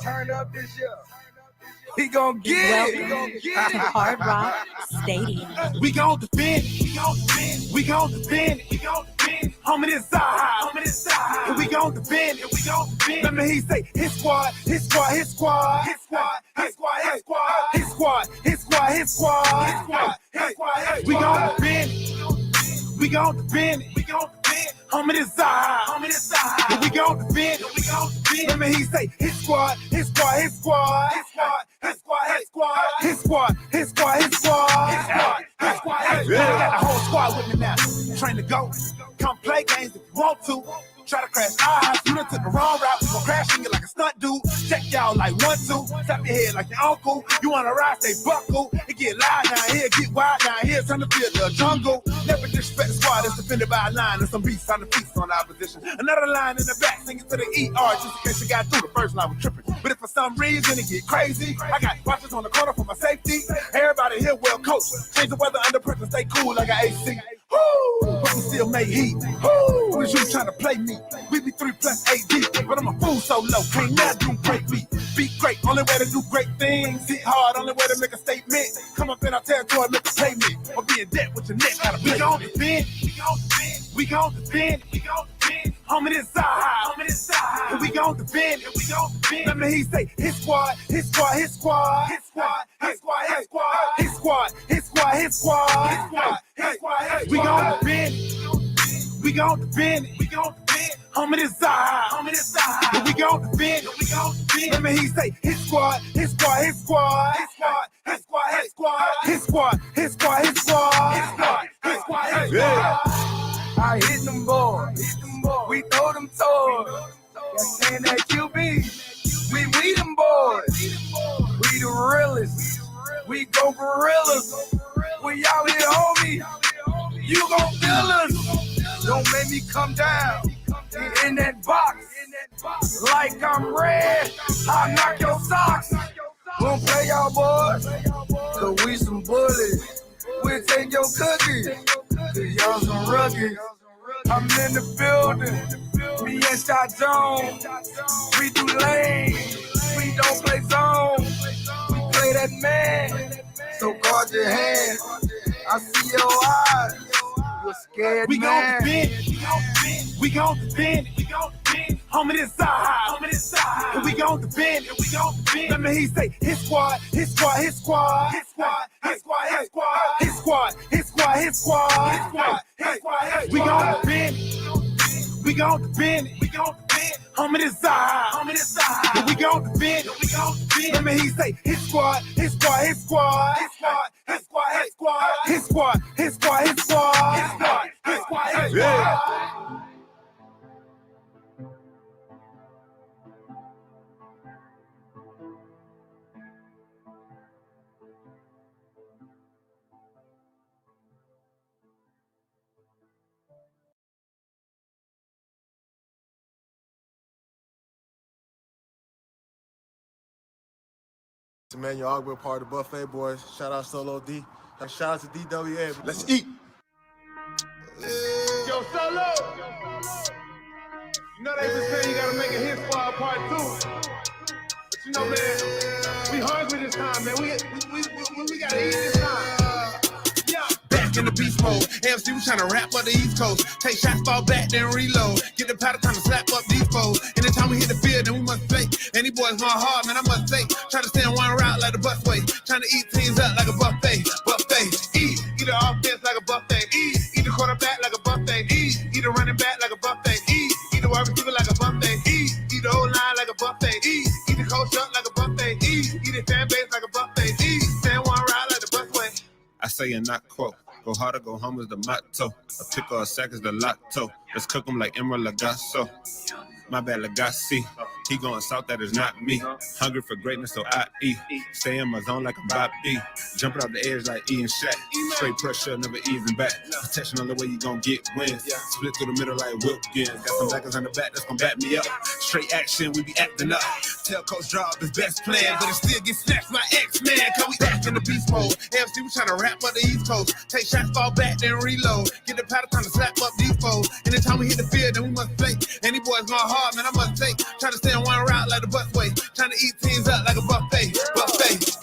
Turn up this year. We gon' get it. To Hard Rock Stadium. We gon' defend. We gon' defend. We gon' defend. We gon' defend. Homie, this side. Homie, this side. And we gon' defend. And we gon' defend. Remember he say his squad. His squad. His squad. His squad. His squad. His squad. His squad. His squad. His squad. His squad. His squad. We gon' defend. We gon' defend. We gon' defend. Homie, this side. Homie, this side. And we gon' defend. And we gon' defend. Remember he say his squad. His squad. His squad. His squad. His squad, his squad, his squad, his squad, his squad, his squad, his squad, his squad. I got the whole squad with me now. Train to go. Come play games if you want to. Try to crash eyes. You done took the wrong route. We gon' crash in you like a stunt dude. Check y'all like 1, 2. Tap your head like your uncle. You wanna ride, stay buckle. It get loud down here, get wild down here. Turn the field to a jungle. Never disrespect the squad that's defended by a line and some beasts on the feast on the opposition. Another line in the back singing to the ER just in case you got through the first line with tripping. But if for some reason it get crazy, I got watchers on the corner for my safety. Everybody here well coached. Change the weather under pressure, stay cool like an AC. Woo! But we still make heat. Woo! Was you trying to play me? We be 3+ AD, but I'm a fool so low. Can't never do great beat. Be great, only way to do great things. Hit hard, only way to make a statement. Come up in our territory, make a payment. Or be in debt with your neck. We gon' defend. We gon' defend. We gon' defend. We gon' defend. Homie, this side. Homie, this side. And we gon' defend. And we gon' defend. Remember he say his squad. His squad. His squad. His squad. His squad. His squad. His squad. His squad. His squad. His squad. His squad. We gon' defend. We gon' defend. We gon' defend. Homie, this side. Homie, this side. And we gon' defend. And we gon' defend. Remember he say his squad. His squad. His squad. His squad. His squad. His squad. His squad. His squad. His squad. His squad. His squad. His squad. I hit them boys. We throw them toys. That's saying that QB. We them boys. We the realest. We go gorillas. We out here, homie. You gon' feel us. Don't make me come down. Get in that box. Like I'm red. I'll knock your socks. Won't play y'all boys. Cause we some bullies. We'll take your cookies. Cause y'all some rookies. I'm in the building. Me and Shot Jones. We do lane. We don't play zone. We play that man. So guard your hand. I see your eyes. You're scared, we man. Gon' defend. We gon' defend. We gon' defend. Homie, this side. Homie, this side. And we gon' defend. And we gon' defend. Remember he say his squad. His squad. His squad. His squad. His squad. His squad. His squad. His squad. His squad. His squad. His squad. We gon' defend. We gon' defend. We gon' defend. Homie, this side. Homie, this side. And we gon' defend. And we gon' defend. Remember he say his squad. His squad. His squad. His squad. His squad. His squad. His squad. His squad. His squad. His squad. His squad. His squad. Emmanuel Ogba, part of the Buffet Boys. Shout out Solo D. Shout out to DWA. Let's eat. Yo, Solo! You know they been saying you gotta make a hit squad part 2. But you know, man, we hungry this time, man. We gotta eat this time. Back in the beast mode. AFC was trying to rap up the East Coast. Take shots, fall back, then reload. Get the powder, time to slap up these foes. Anytime we hit the field, then we must play. And these boys going hard, man, I must say. Try to stay in one route like the busway. Trying to eat teams up like a buffet. Buffet. Eat the offense like a buffet. Eat the quarterback like a buffet. Eat the running back like a buffet. Eat the wide receiver like a buffet. Eat the whole line like a buffet. Eat the coach up like a buffet. Eat the fan base like a buffet. Stay in one route like the busway. I say and not quote. Go harder, go home is the motto. A pick or a sack is the lotto. Let's cook them like Emerald Lagasso. My bad, Lagasse. He going south, that is not me. Hungry for greatness, so I eat. Stay in my zone like a Bobby. Jumping off the edge like E and Shaq. Straight pressure, never easing back. Protection on the way you gon' get wins. Split through the middle like Wilkins. Got some backers on the back that's gon' back me up. Straight action, we be acting up. Tell Coach Drop his best plan, but it still get snatched by X-Man. Cause we back in the beast mode. AFC, we tryna rap up the East Coast. Take shots, fall back, then reload. Get the powder, time to slap up these foes. Anytime we hit the field, then we must play. And these boys going hard. hard, man, I must say. Try to stay on one route like the busway. Trying to eat teams up like a buffet.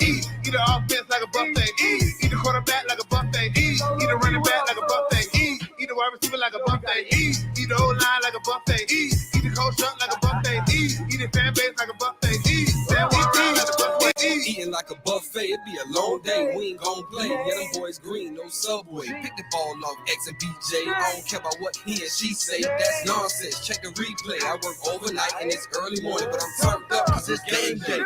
Eat the offense like a buffet. Eat the quarterback like a buffet. Eat the running back like a buffet. Eat the wide receiver like a buffet. Eat the whole line like a buffet. Eat the coach up like a buffet. Eat the fan base like a buffet. Eating like a buffet, it be a long day. We ain't gon' play. Yeah, them boys green, no subway. Pick the ball off X and BJ. I don't care about what he and she say. That's nonsense. Check the replay. I work overnight and it's early morning, but I'm turned up cause it's game day.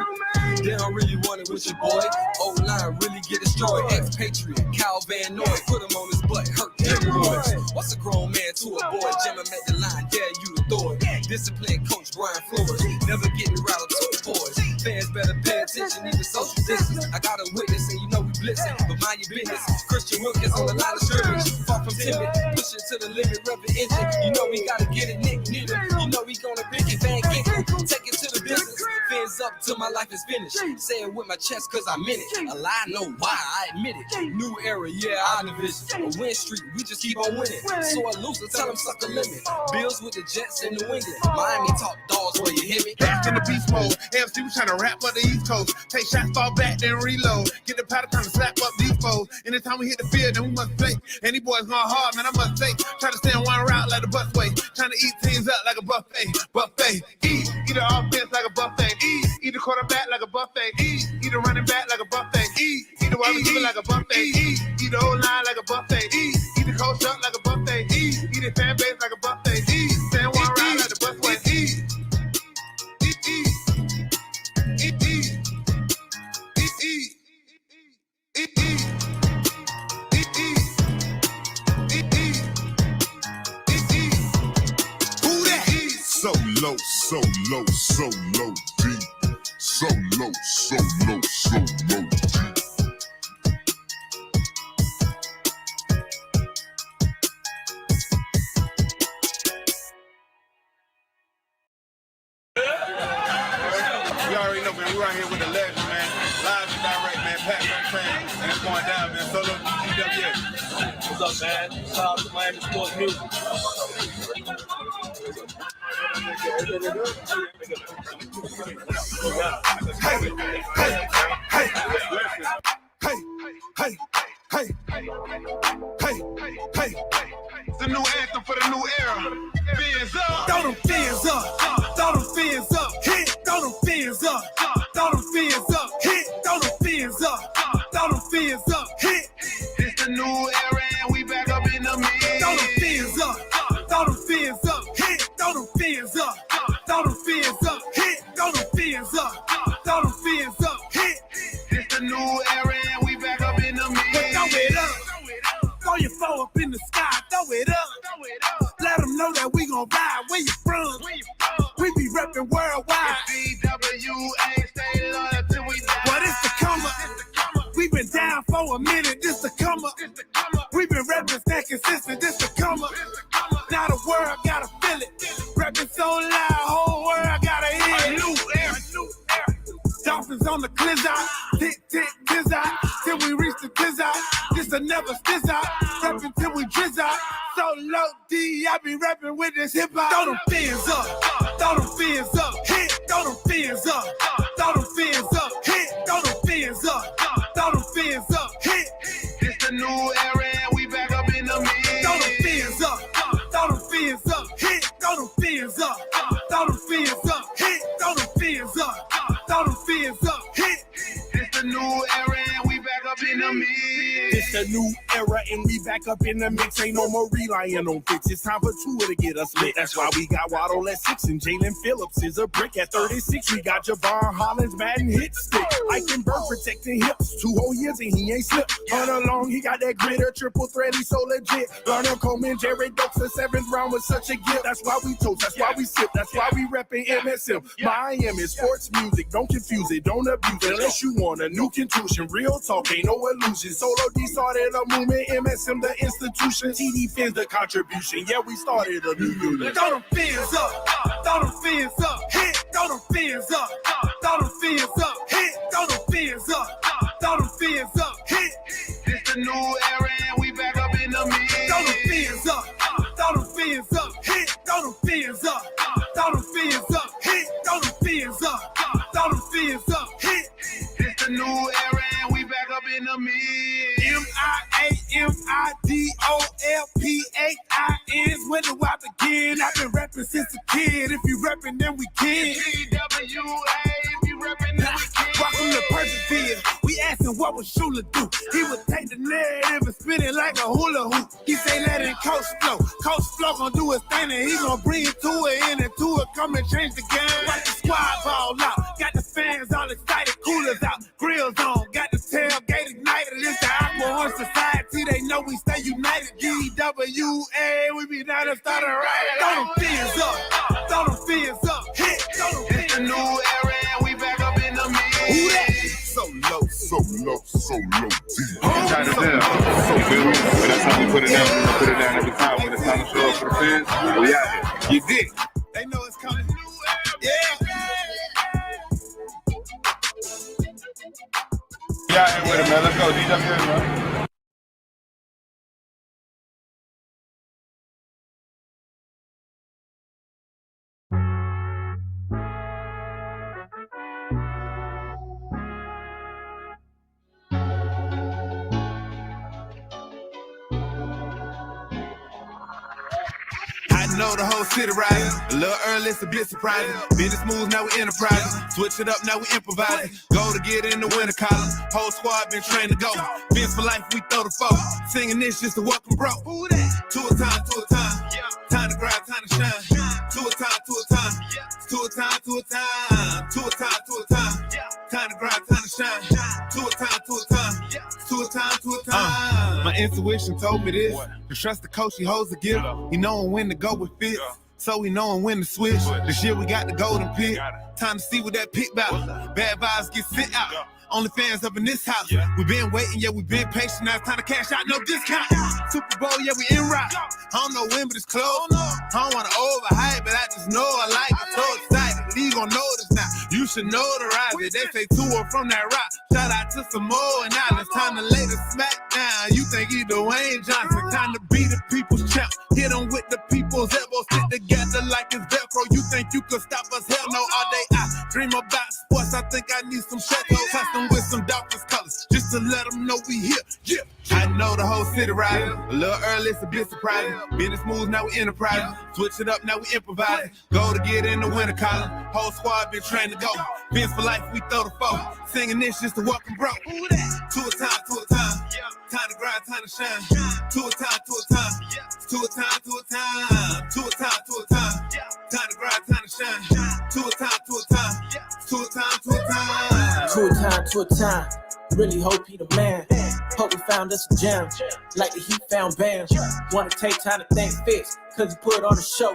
They don't really want it with your boy. O-line really get destroyed. Ex-Patriot, Cal Van Noy. Put him on his butt, hurt hemorrhoids. What's a grown man to a boy? Jam him at the line, yeah, you the throw it. Disciplined coach Brian Flores. Never getting rattled to the boys. Fans better pay attention, even social distance. I got a witness and you know we blitzing, but mind your business. Christian Wilkins on the line of scrimmage. Far from timid, pushing to the limit, rubbing engine. You know we gotta get it, Nick Needle. You know we gonna big it, bang it, take it to the business. Fins up till my life is finished. Say it with my chest cause I meant it. A lie, no why, I admit it. New era, yeah, our division. A win streak, we just keep on winning. So a loser, tell them suck a limit. Bills with the Jets in New England. Miami top dogs where you hear me. Back in the beast mode. AFC was trying to rap up the East Coast. Take shots, fall back, then reload. Get the powder, trying to slap up these foes. Anytime we hit the field, then we must play. Any boys going hard, man, I must say. Try to stay on one route like the busway. Trying to eat teams up like a buffet. Eat the offense like a buffet. Eat the quarterback like a buffet. Eat the running back like a buffet. Eat the wide receiver like a buffet. Eat the whole line like a buffet. Eat the coach up like a buffet. Eat the fan base like a buffet. Stay on one route like the busway. So low, so low, so low, deep. So low, so low, so low, deep. You already know, man. We right here with the legend, man. Live and direct, man. Pat Chain, and it's going down, man. Solo DWS. What's up, man? Shout out to Miami Sports Music. It's the new anthem for the new era. Fins up. Throw them fins up. Throw them fins up. Hit. Throw them fins up. Throw them fins up. Hit. Throw them fins up. Throw them fins up. Hit. It's the new era and we back up in the mid. Throw them fins up. Throw them fins up. Hit. Throw them fins up. Throw them fins up. Hit. Throw them fins up. Throw them fins up. Hit. It's the new era and we back up in the mid. Throw it up. Throw your foe up in the sky. Throw it up. Let them know that we gon' ride. Where you from? We be reppin' worldwide. DWA, stay loyal till we die. But it's the come up. We been down for a minute. This the come up. We been reppin' that consistent. This the come up. Now the world gotta feel it. Reppin' so loud, whole world gotta hear it. New era. Dolphins on the cliz out. Tick, tick, tiz out. Till we reach the tiz out. This a never stiz out. Reppin' till we drizz out. So low D, I be rapping with this hip hop. Throw them fins up. Throw them fins up. Hit. Throw them fins up. Throw them fins up. Hit. Throw them fins up. Throw them fins up. Hit. It's the new era and we back up in the mid. Throw them fins up. Throw them fins up. Hit. Throw them fins up. Throw them fins up. Hit. Throw them fins up. Throw them fins up. Hit. It's the new era and we back up in the mid. It's the new era and we back up in the mix. Ain't no more relying on fits. It's time for Tua to get us lit. That's why we got Waddle at 6 and Jalen Phillips is a brick at 36. We got Javon Hollins batting hit stick. Eichenberg protecting hips. 2 whole years and he ain't slipped. Run along, he got that gritter, triple threat, he's so legit. Garner Coleman, Jared Dokes, the 7th round was such a gift. That's why we toast, that's why we sip, that's why we reppin' MSM. Miami sports music, don't confuse it, don't abuse it. Unless you want a new contusion, real talk, ain't no illusion. Solo D started a movement, MSM the institution. TD Fins the contribution, yeah, we started a new unit. Throw them fins up, throw them fins up, hit, throw them fins up, throw them fins up, hit, throw them fins up, throw them fins up, hit. It's the new era and we back up in the mid. Throw them fins up, throw them fins up, hit, throw them fins up, throw them fins in the mid. MIAMIDOLPHINs. When do I begin? I've been rapping since a kid. If you rapping, then we can. TWA, if you rapping, then we can. Welcome to Persianville. We asking what would Shula do? He would take the narrative and spin it like a hula hoop. He say let it Coach Flow. Coach Flow gon' do his thing and he gon' bring it to it, in and to it. Come and change the game. Watch the squad ball out. Got the fans all excited. Coolers out. Grills on. Got the tailgate ignited. It's the Aqua Society. They know we stay united. DWA. We be down and start a riot. Throw them fins up. Throw them fins up. Hit. Throw them fins up. It's the new era and we back up in the mid. Who that? So low, so low, so low, deep. Entitled down. So good. But that's how we put it down. We put it down every time when it's time to show up for the fans. We out here. You dig? They know it's coming. Yeah. We out here with it, man. Let's go, DWA, man. I know the whole city riding. A little early, it's a bit surprising. Business moves, now we enterprising. Switch it up, now we improvising. Go to get in the winter collar. Whole squad been trained to go. Fins for life, we throw the foe. Singing this just to welcome bro. To a time, to a time. Time to grind, time to shine. To a time, to a time. To a time, to a time. To a time, to a time. Time to grind, time to shine. To a time, to a time. To a time, to a time. My intuition told me this. To trust the coach, he holds the gift. He knowing when to go with fits. So we knowing when to switch. This year we got the golden pick. Time to see what that pick about. Bad vibes get sent out. Only fans up in this house. We been waiting, yeah, we been patient. Now it's time to cash out, no discount. Super Bowl, yeah, we in route. I don't know when, but it's close. I don't want to overhype, but I just know I like it. So excited, the league gon' notice now. You should notarize it. They say 2 or from that rock. Shout out to Samoa and Islands. Time to lay the smack down. You think he Dwayne Johnson. Time to be the people's champ. Hit him with the people's elbows. Stick together like it's Velcro. You think you could stop us? Hell no, all day I dream about sports. I think I need some shadows. Custom with some darkest colors. Just to let them know we here. Yeah. I know the whole city riding. A little early, it's a bit surprising. Business moves, now we enterprising. Switch it up, now we improvising. Go to get in the winter collar. Whole squad been trained to go. Fins for life, we throw the foe. Singing this just to welcome bro. To a time, to a time. Time to grind, time to shine. To a time, to a time. To a time, to a time. To a time, to a time. Time to grind, time to shine. To a time, to a time. To a time, to a time. To a time, to a time. Really hope he the man. Hope we found us a gem. Like the Heat found Bam. Wanna take time to thank Fitz, cause he put on the show.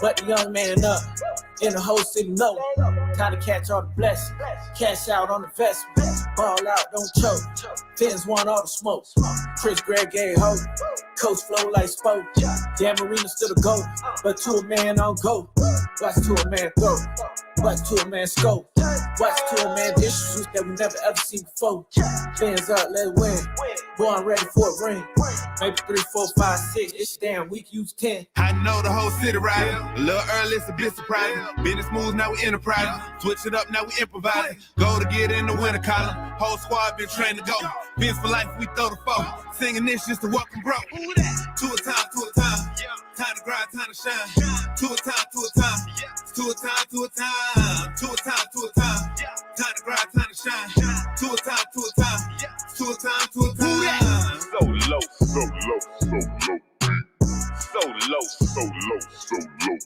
But the young man up, in the whole city know. Time to catch all the blessings. Cash out on the vest. Ball out, don't choke. Fins want all the smoke. Chris Gregg gave hope. Coach flow like spoke. Damn Marina still a go. But to a man on go. Watch to a man throw. Watch to a man scope. Watch to a man issues that we never ever seen before. Fins up, let's win. Born ready for a ring. Maybe 3, 4, 5, 6. It's damn week, use 10. I know the whole city riding. A little early, it's a bit surprising. Business moves, now we enterprising. Switch it up, now we improvising. Go to get in the winter collar. Whole squad been trained to go. Fins for life, we throw the foe. Singing this just to welcome bro. To a time, to a time. Time to grind, time to shine. To a time, to a time. To a time, to a time. To a time, to a time. Time to grind, time to shine. To a time, to a time. To a time, to a time. So low, so low, so low, deep. So low, so low, so low, deep.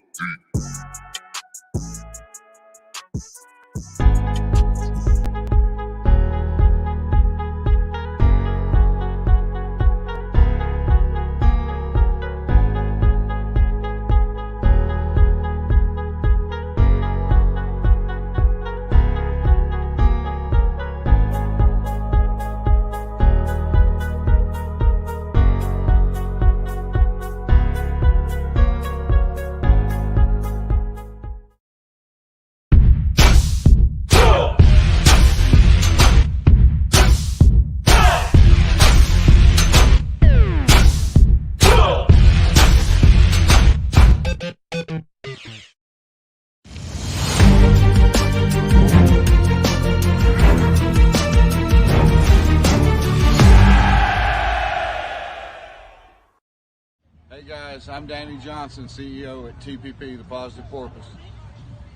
guys. I'm Danny Johnson, CEO at TPP, The Positive Porpoise.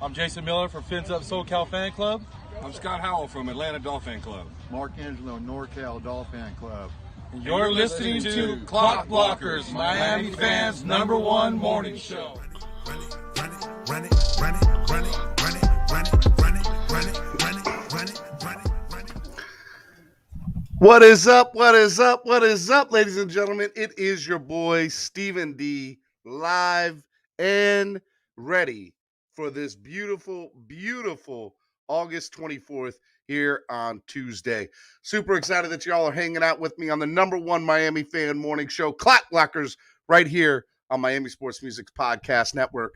I'm Jason Miller from Fins Up SoCal Fan Club. I'm Scott Howell from Atlanta Dolphin Club. Mark Angelo, NorCal Dolphin Club. And you're listening to Clock Blockers, Miami fans' #1 morning show. Run it. What is up, ladies and gentlemen? It is your boy, Stephen D, live and ready for this beautiful, beautiful August 24th here on Tuesday. Super excited that y'all are hanging out with me on the #1 Miami fan morning show, Clock Blockers, right here on Miami Sports Music's podcast network.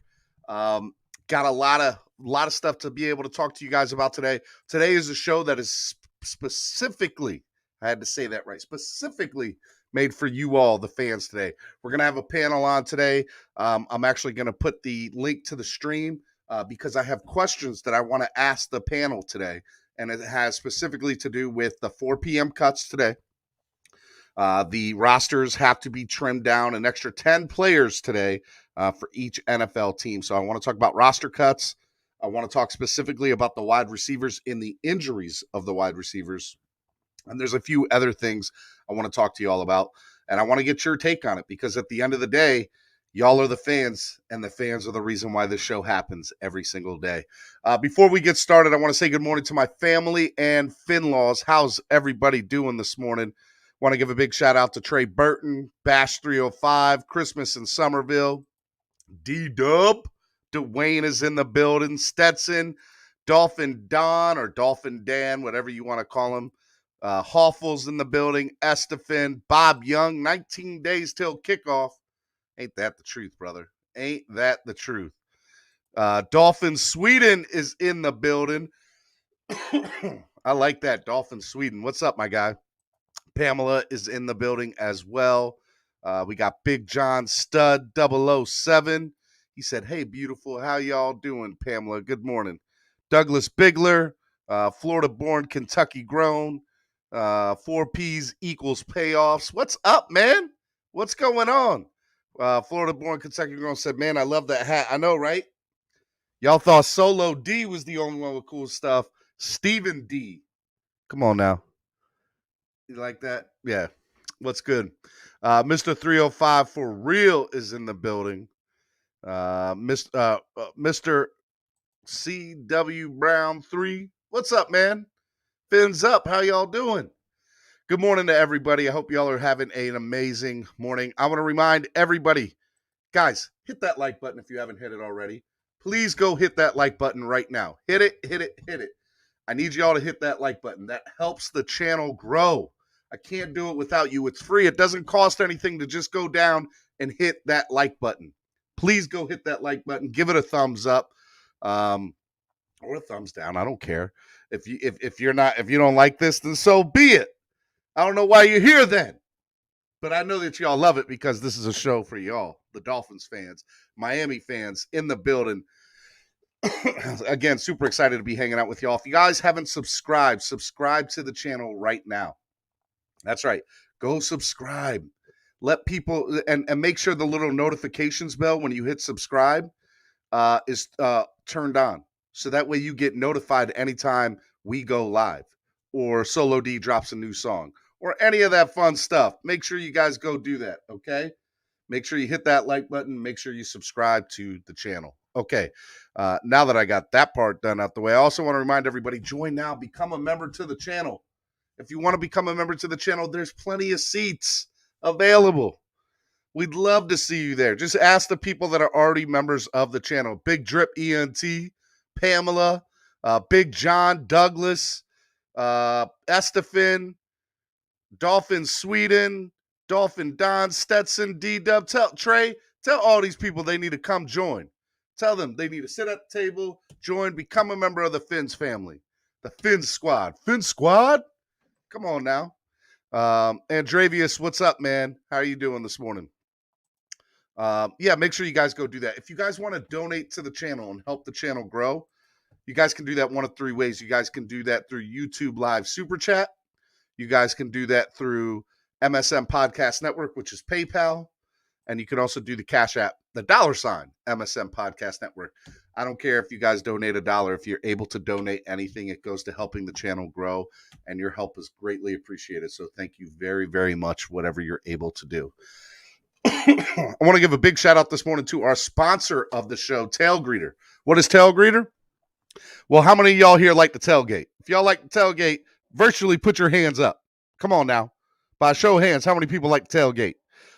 Got a lot of stuff to be able to talk to you guys about today. Today is a show that is specifically, I had to say that right, specifically made for you all, the fans today. We're going to have a panel on today. I'm actually going to put the link to the stream because I have questions that I want to ask the panel today, and it has specifically to do with the 4 p.m. cuts today. The rosters have to be trimmed down an extra 10 players today for each NFL team. So I want to talk about roster cuts. I want to talk specifically about the wide receivers and the injuries of the wide receivers. And there's a few other things I want to talk to you all about. And I want to get your take on it because at the end of the day, y'all are the fans, and the fans are the reason why this show happens every single day. Before we get started, I want to say good morning to my family and Finlaws. How's everybody doing this morning? Want to give a big shout out to Trey Burton, Bash 305, Christmas in Somerville, D-Dub, Dwayne is in the building, Stetson, Dolphin Don or Dolphin Dan, whatever you want to call him. Hoffel's in the building, Estefan, Bob Young, 19 days till kickoff. Ain't that the truth, brother? Ain't that the truth? Dolphin Sweden is in the building. I like that, Dolphin Sweden. What's up, my guy? Pamela is in the building as well. We got Big John Stud 007. He said, hey, beautiful, how y'all doing, Pamela? Good morning. Douglas Bigler, Florida-born, Kentucky-grown. 4 Ps equals payoffs. What's up, man? What's going on? Florida-born, Kentucky-grown said, man, I love that hat. I know, right? Y'all thought Solo D was the only one with cool stuff. Stephen D. Come on now. You like that? Yeah. What's good? Mr. 305 for real is in the building. Mr. C.W. Brown 3. What's up, man? Fins up. How y'all doing? Good morning to everybody. I hope y'all are having an amazing morning. I want to remind everybody, guys, hit that like button if you haven't hit it already. Please go hit that like button right now. Hit it, hit it, hit it. I need y'all to hit that like button. That helps the channel grow. I can't do it without you. It's free. It doesn't cost anything to just go down and hit that like button. Please go hit that like button. Give it a thumbs up or a thumbs down. I don't care. If you don't like this, then so be it. I don't know why you're here then. But I know that y'all love it because this is a show for y'all, the Dolphins fans, Miami fans in the building. Again, super excited to be hanging out with y'all. If you guys haven't subscribed, subscribe to the channel right now. That's right. Go subscribe. Let people and make sure the little notifications bell when you hit subscribe is turned on. So that way you get notified anytime we go live or Solo D drops a new song or any of that fun stuff. Make sure you guys go do that, okay? Make sure you hit that like button. Make sure you subscribe to the channel. Okay, now that I got that part done out the way, I also want to remind everybody, join now, become a member to the channel. If you want to become a member to the channel, there's plenty of seats available. We'd love to see you there. Just ask the people that are already members of the channel. Big Drip ENT, Pamela, Big John, Douglas, Estefan, Dolphin Sweden, Dolphin Don, Stetson, D-Dub. Tell all these people they need to come join. Tell them they need to sit at the table, join, become a member of the Fins family. The Fins Squad. Fins Squad? Come on now. Andravius, what's up, man? How are you doing this morning? Yeah, make sure you guys go do that. If you guys want to donate to the channel and help the channel grow, you guys can do that one of three ways. You guys can do that through YouTube Live Super Chat. You guys can do that through MSM Podcast Network, which is PayPal. And you can also do the Cash App, the $ MSM Podcast Network. I don't care if you guys donate $1. If you're able to donate anything, it goes to helping the channel grow, and your help is greatly appreciated. So thank you very, very much, whatever you're able to do. I want to give a big shout out this morning to our sponsor of the show, Tail Greeter. What is Tail Greeter? Well, how many of y'all here like the tailgate? If y'all like the tailgate, virtually put your hands up. Come on now. By a show of hands, how many people like the tailgate?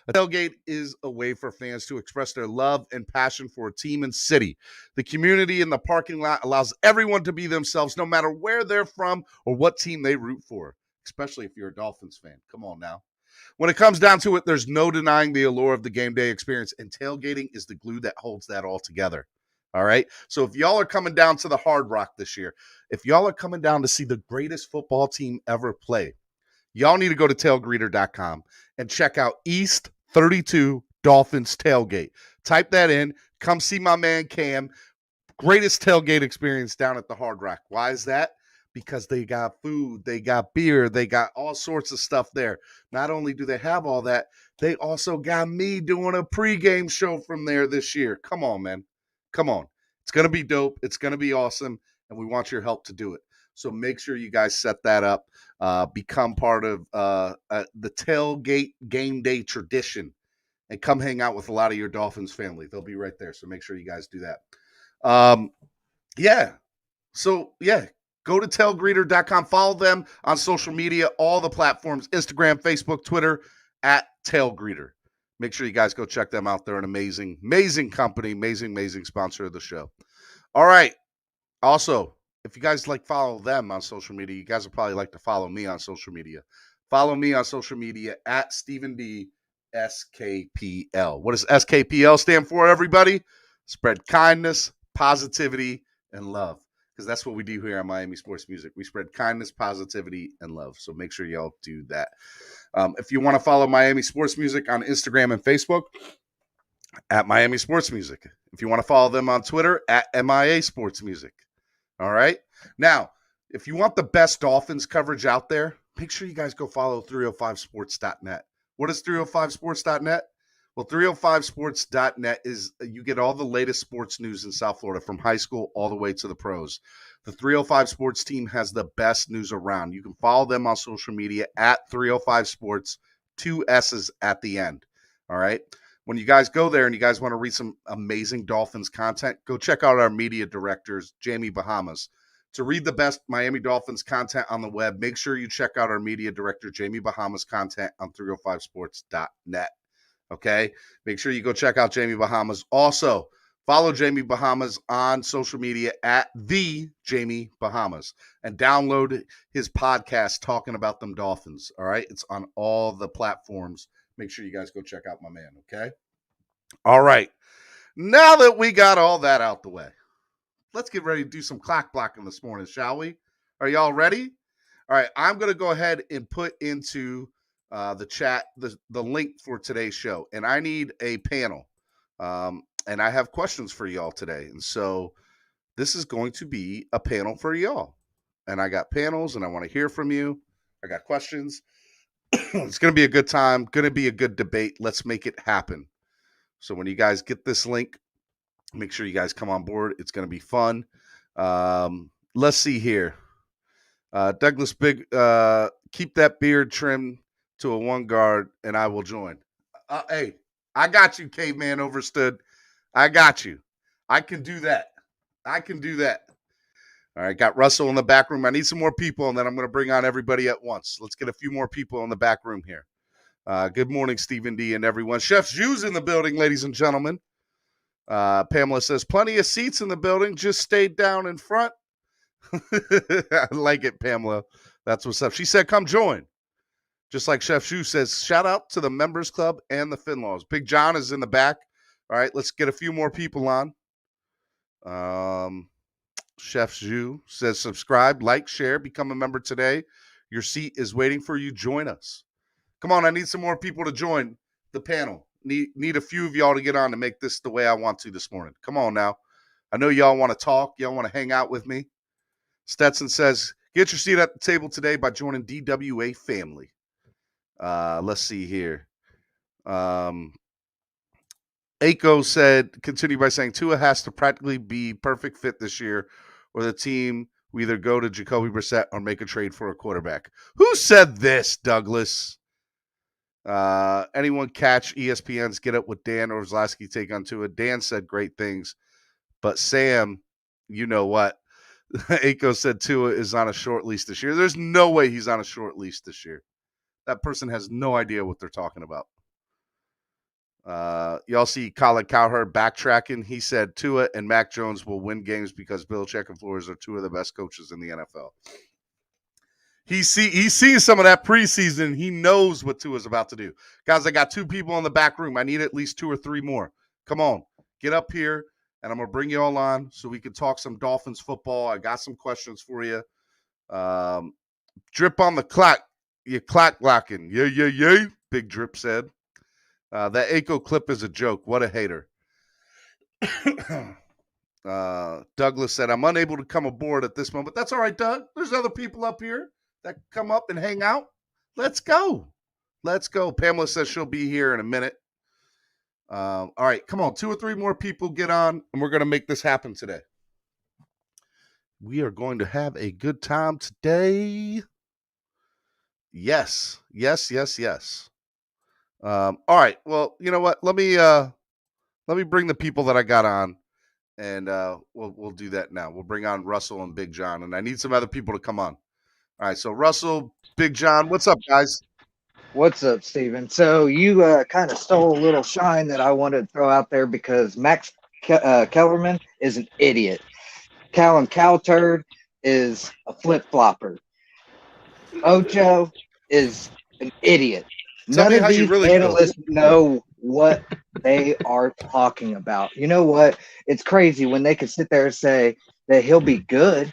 A tailgate is a way for fans to express their love and passion for a team and city. The community in the parking lot allows everyone to be themselves no matter where they're from or what team they root for, especially if you're a Dolphins fan. Come on now. When it comes down to it, there's no denying the allure of the game day experience, and tailgating is the glue that holds that all together. All right? So if y'all are coming down to the Hard Rock this year, if y'all are coming down to see the greatest football team ever play, y'all need to go to tailgreeter.com and check out East 32 Dolphins Tailgate. Type that in. Come see my man Cam. Greatest tailgate experience down at the Hard Rock. Why is that? Because they got food, they got beer, they got all sorts of stuff there. Not only do they have all that, they also got me doing a pregame show from there this year. Come on, man. Come on. It's going to be dope. It's going to be awesome, and we want your help to do it. So make sure you guys set that up. Become part of the tailgate game day tradition, and come hang out with a lot of your Dolphins family. They'll be right there, so make sure you guys do that. Go to tailgreeter.com. Follow them on social media, all the platforms, Instagram, Facebook, Twitter, at tailgreeter. Make sure you guys go check them out. They're an amazing, amazing company, amazing sponsor of the show. All right. Also, if you guys follow them on social media, you guys will probably like to follow me on social media. Follow me on social media at Stephen D. SKPL. What does SKPL stand for, everybody? Spread kindness, positivity, and love. Because that's what we do here on Miami Sports Music. We spread kindness, positivity, and love. So make sure y'all do that. If you want to follow Miami Sports Music on Instagram and Facebook, at Miami Sports Music. If you want to follow them on Twitter, at MIA Sports Music. All right? Now, if you want the best Dolphins coverage out there, make sure you guys go follow 305sports.net. What is 305sports.net? Well, 305sports.net is, you get all the latest sports news in South Florida from high school all the way to the pros. The 305 Sports team has the best news around. You can follow them on social media at 305 Sports, 2 S's at the end. All right. When you guys go there and you guys want to read some amazing Dolphins content, go check out our media directors, Jamie Bahamas. To read the best Miami Dolphins content on the web, make sure you check out our media director, Jamie Bahamas content on 305sports.net. Okay? Make sure you go check out Jamie Bahamas. Also, follow Jamie Bahamas on social media at the Jamie Bahamas and download his podcast talking about them Dolphins. All right? It's on all the platforms. Make sure you guys go check out my man, okay? All right. Now that we got all that out the way, let's get ready to do some clock blocking this morning, shall we? Are y'all ready? All right, I'm going to go ahead and put into the chat the link for today's show, and I need a panel, and I have questions for y'all today, and so this is going to be a panel for y'all, and I got panels, and I want to hear from you. I got questions. It's going to be a good time, going to be a good debate. Let's make it happen. So when you guys get this link, make sure you guys come on board. It's going to be fun. Let's see here. Douglas Big, keep that beard trimmed to a one guard, and I will join. Hey, I got you, Caveman Overstood. I got you. I can do that. All right, got Russell in the back room. I need some more people, and then I'm going to bring on everybody at once. Let's get a few more people in the back room here. Good morning, Stephen D. and everyone. Chef Jou's in the building, ladies and gentlemen. Pamela says, plenty of seats in the building. Just stayed down in front. I like it, Pamela. That's what's up. She said, come join. Just like Chef Jou says, shout out to the Members Club and the Finlaws. Big John is in the back. All right, let's get a few more people on. Chef Jou says, subscribe, like, share, become a member today. Your seat is waiting for you. Join us. Come on, I need some more people to join the panel. Need a few of y'all to get on to make this the way I want to this morning. Come on now. I know y'all want to talk. Y'all want to hang out with me. Stetson says, get your seat at the table today by joining DWA family. Let's see here. Aiko said, continue by saying, Tua has to practically be perfect fit this year, or the team will either go to Jacoby Brissett or make a trade for a quarterback. Who said this, Douglas? Anyone catch ESPN's Get Up with Dan Orlowski take on Tua? Dan said great things, but Sam, you know what? Aiko said Tua is on a short leash this year. There's no way he's on a short leash this year. That person has no idea what they're talking about. Y'all see Colin Cowherd backtracking. He said Tua and Mac Jones will win games because Belichick and Flores are two of the best coaches in the NFL. He's seeing some of that preseason. He knows what Tua's about to do. Guys, I got 2 people in the back room. I need at least 2 or 3 more. Come on, get up here, and I'm going to bring you all on so we can talk some Dolphins football. I got some questions for you. Drip on the clock. You clack-locking. Yeah, Big Drip said. That Aiko clip is a joke. What a hater. Douglas said, I'm unable to come aboard at this moment. That's all right, Doug. There's other people up here that come up and hang out. Let's go. Pamela says she'll be here in a minute. All right, come on. 2 or 3 more people get on, and we're going to make this happen today. We are going to have a good time today. Yes. All right. Well, you know what? Let me bring the people that I got on, and we'll do that now. We'll bring on Russell and Big John, and I need some other people to come on. All right. So Russell, Big John, what's up, guys? What's up, Steven? So you kind of stole a little shine that I wanted to throw out there because Max Kellerman is an idiot. Callum Cowturd is a flip-flopper. Ocho is an idiot. None of these analysts know what they are talking about. You know what? It's crazy when they can sit there and say that he'll be good,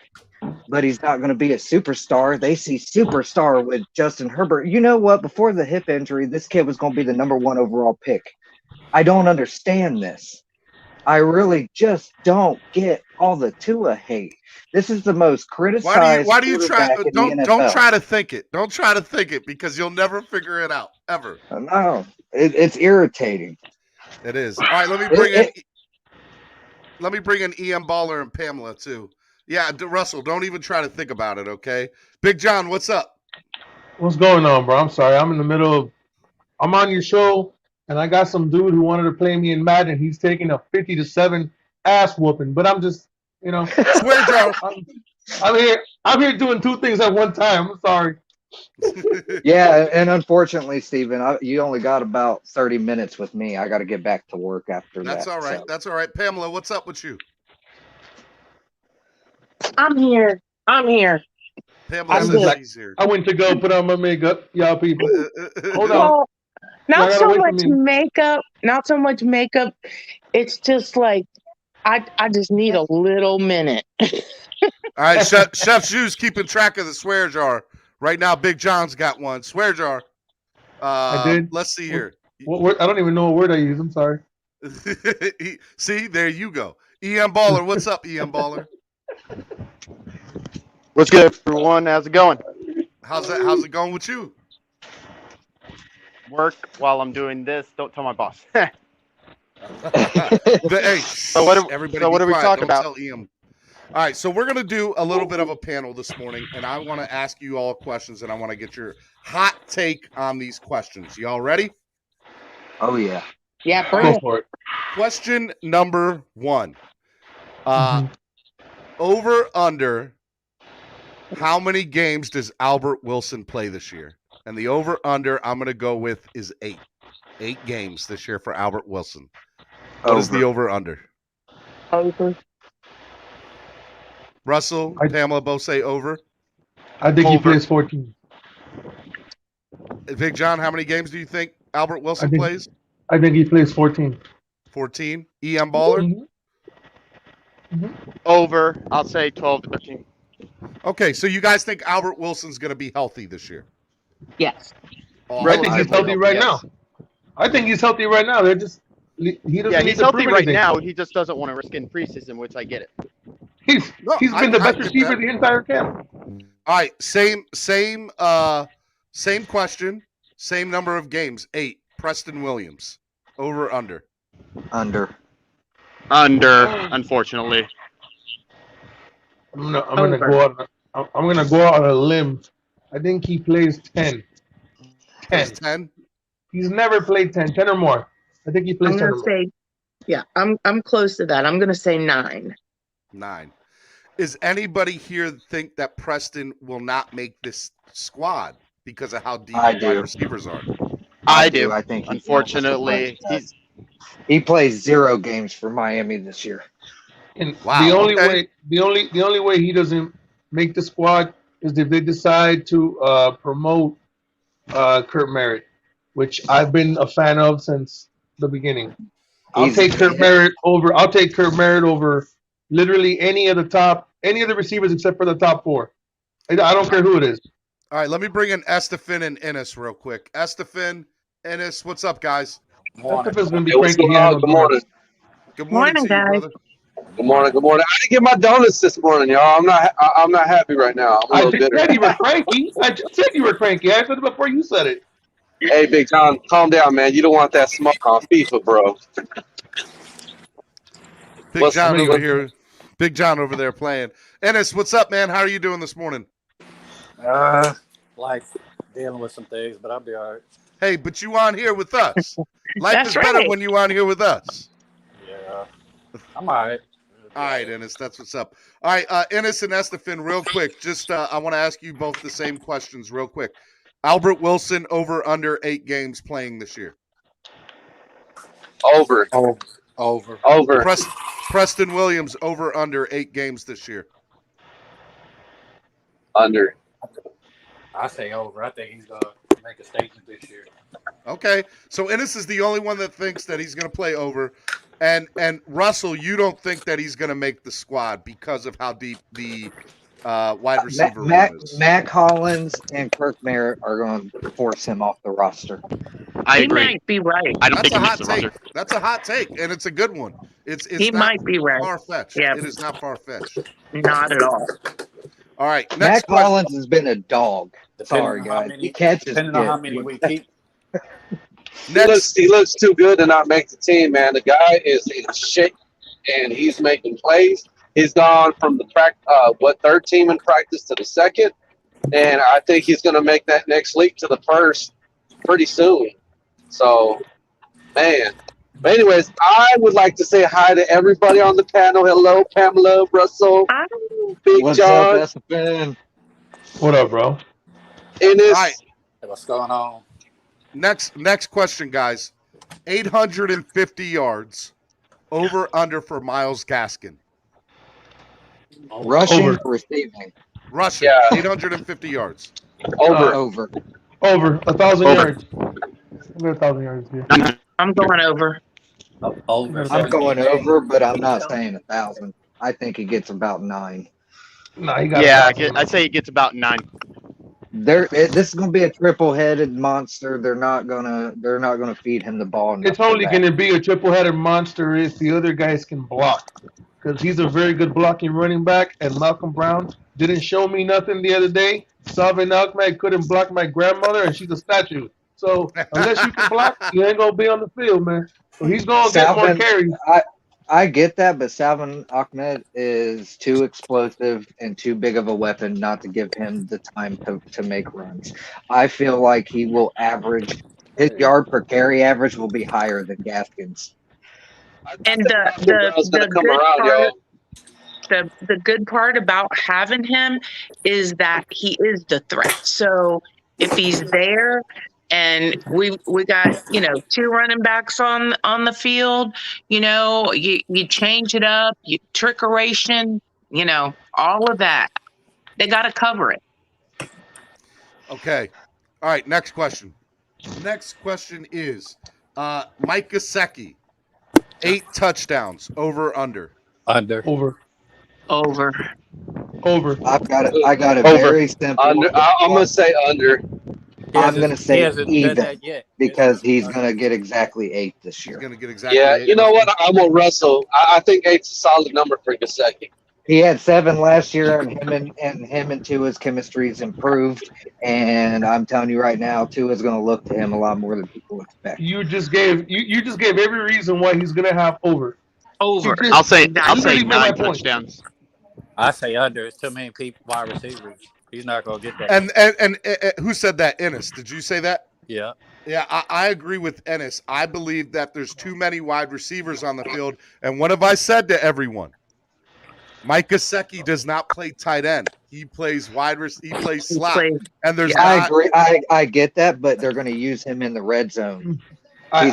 but he's not going to be a superstar. They see superstar with Justin Herbert. You know what? Before the hip injury, this kid was going to be the number 1 overall pick. I don't understand this. I really just don't get all the Tua hate. This is the most criticized. Why do you try? Don't try to think it. Don't try to think it because you'll never figure it out ever. No, it's irritating. It is. All right, let me bring in EM Baller and Pamela too. Yeah, Russell, don't even try to think about it. Okay, Big John, what's up? What's going on, bro? I'm sorry. I'm in the middle of. I'm on your show, and I got some dude who wanted to play me in Madden. He's taking a 50-7 ass whooping, but I'm just. Swear jar. I'm here doing 2 things at one time. I'm sorry. Yeah, and unfortunately, Steven, you only got about 30 minutes with me. I got to get back to work after that. That's all right. So. That's all right. Pamela, what's up with you? I'm here. Pamela, she's here. I went to go put on my makeup. Y'all people. Hold on. Well, not so much makeup. It's just like I just need a little minute. All right, Chef Shoes keeping track of the swear jar. Right now, Big John's got one. Swear jar. I did. Let's see here. What word? I don't even know what word I use. I'm sorry. See, there you go. EM Baller, what's up, EM Baller? What's good, everyone? How's it going? How's it going with you? Work while I'm doing this. Don't tell my boss. Hey, so what are we talking about? Tell EM. All right, so we're going to do a little bit of a panel this morning, and I want to ask you all questions, and I want to get your hot take on these questions. Y'all ready? Oh, yeah. Yeah, go for it. Question number 1. Over, under, how many games does Albert Wilson play this year? And the over, under, I'm going to go with is 8. 8 games this year for Albert Wilson. What is the over, under? Over. Russell, Pamela both say over. I think he plays 14. Big John, how many games do you think Albert Wilson plays? I think he plays 14. 14. EM Baller? Over. I'll say 12 to 13. Okay, so you guys think Albert Wilson's going to be healthy this year? Yes. I think he's healthy right now. I think he's healthy right now. They're just he's healthy right now. He just doesn't want to risk in preseason, which I get it. He's been the best receiver the entire camp. All right, same question, same number of games. 8. Preston Williams, over under. Under. Under, unfortunately. I'm gonna go out. I'm gonna go out on a limb. I think he plays 10. 10. He's never played 10 or more. I think he plays I'm 10 or gonna more. say, yeah, I'm close to that. I'm gonna say 9. 9. Is anybody here think that Preston will not make this squad because of how deep I the do. wide receivers are? I do. I think Unfortunately, he plays 0 games for Miami this year. And Wow, the only okay. way he doesn't make the squad is if they decide to promote Kurt Merritt, which I've been a fan of since the beginning. I'll take Kurt Merritt over literally any of the receivers except for the top 4. I don't care who it is. All right, let me bring in Estefan and Ennis real quick. Estefan, Ennis, what's up, guys? Estefan's gonna be what's cranky. going on? Good morning. Good morning to you, brother. Good morning. Good morning. I didn't get my donuts this morning, y'all. I'm not happy right now. I'm a I little just bitter. said you were cranky. I just said you were cranky. I said it before you said it. Hey, Big John, calm down, man. You don't want that smoke on FIFA, bro. Big John over here. Big John over there playing. Ennis, what's up, man? How are you doing this morning? Like dealing with some things, but I'll be all right. Hey, but you on here with us. Life That's is better right. when you on here with us. Yeah, I'm all right. All right, Ennis, that's what's up. All right, Ennis and Estefan, real quick. Just I want to ask you both the same questions real quick. Albert Wilson over under 8 games playing this year. Over. Over. Preston Williams over under 8 games this year. Under. I say over. I think he's gonna make a statement this year. Okay, so Ennis is the only one that thinks that he's going to play over, and Russell, you don't think that he's going to make the squad because of how deep the wide receiver room is. Mac Hollins and Kirk Merritt are going to force him off the roster. I He agree. might be right. I don't That's think a he hot makes the take. roster. That's a hot take, and it's a good one. It's He not might be right. far-fetched. Yeah. It is not far-fetched. Not at all. All right, Mac next question. Hollins has been a dog. Sorry, guys. He catches Depending on how it. many we keep. He looks too good to not make the team, man. The guy is in shape, and he's making plays. He's gone from the third team in practice to the second, and I think he's going to make that next leap to the first pretty soon. So, man. But anyways, I would like to say hi to everybody on the panel. Hello, Pamela, Russell, Big What's John, up, SFN? What up, bro? Ennis. All right, Hey, what's going on? next question, guys. 850 yards over under for Myles Gaskin. Rushing, Over. receiving. Rushing, Yeah. 850 yards. Over. Over. Over 1,000 Over. yards. I'm going 1,000 yards here. I'm going over. Over. I'm going over, but I'm not saying 1,000. I think he gets about 9. Nah, he got Yeah, 1,000. I'd say he gets about 9. This is going to be a triple-headed monster. They're not gonna feed him the ball. It's only going to be a triple-headed monster if the other guys can block, because he's a very good blocking running back. And Malcolm Brown didn't show me nothing the other day. Salvin Ahmed couldn't block my grandmother, and she's a statue. So unless you can block, you ain't gonna be on the field, man. So he's gonna get more carries. I get that, but Salvin Ahmed is too explosive and too big of a weapon not to give him the time to make runs. I feel like he will average his yard per carry average will be higher than Gaskins. And the good part about having him is that he is the threat. So if he's there and we got, 2 running backs on the field, you change it up, you trickeration, all of that. They got to cover it. Okay. All right, next question. Next question is Mike Gesicki, 8 touchdowns, over, under. Under. Over. Over. I got it Over. very simple. Under. I'm gonna say under. I'm gonna say He hasn't done even that yet. because he's gonna get exactly 8 this year. He's going to get exactly Yeah, 8. you know what? I'm with Russell. I think 8's a solid number for Gesicki. He had 7 last year, and him and Tua's chemistry's improved. And I'm telling you right now, Tua's going to look to him a lot more than people expect. You just gave every reason why he's gonna have over. Over. I'll say made my 9 point. touchdowns. I say under. It's too many people, wide receivers. He's not going to get that. And who said that? Ennis. Did you say that? Yeah. Yeah, I agree with Ennis. I believe that there's too many wide receivers on the field. And what have I said to everyone? Mike Gesicki does not play tight end. He plays he plays slot. And there's I agree. I get that, but they're going to use him in the red zone. I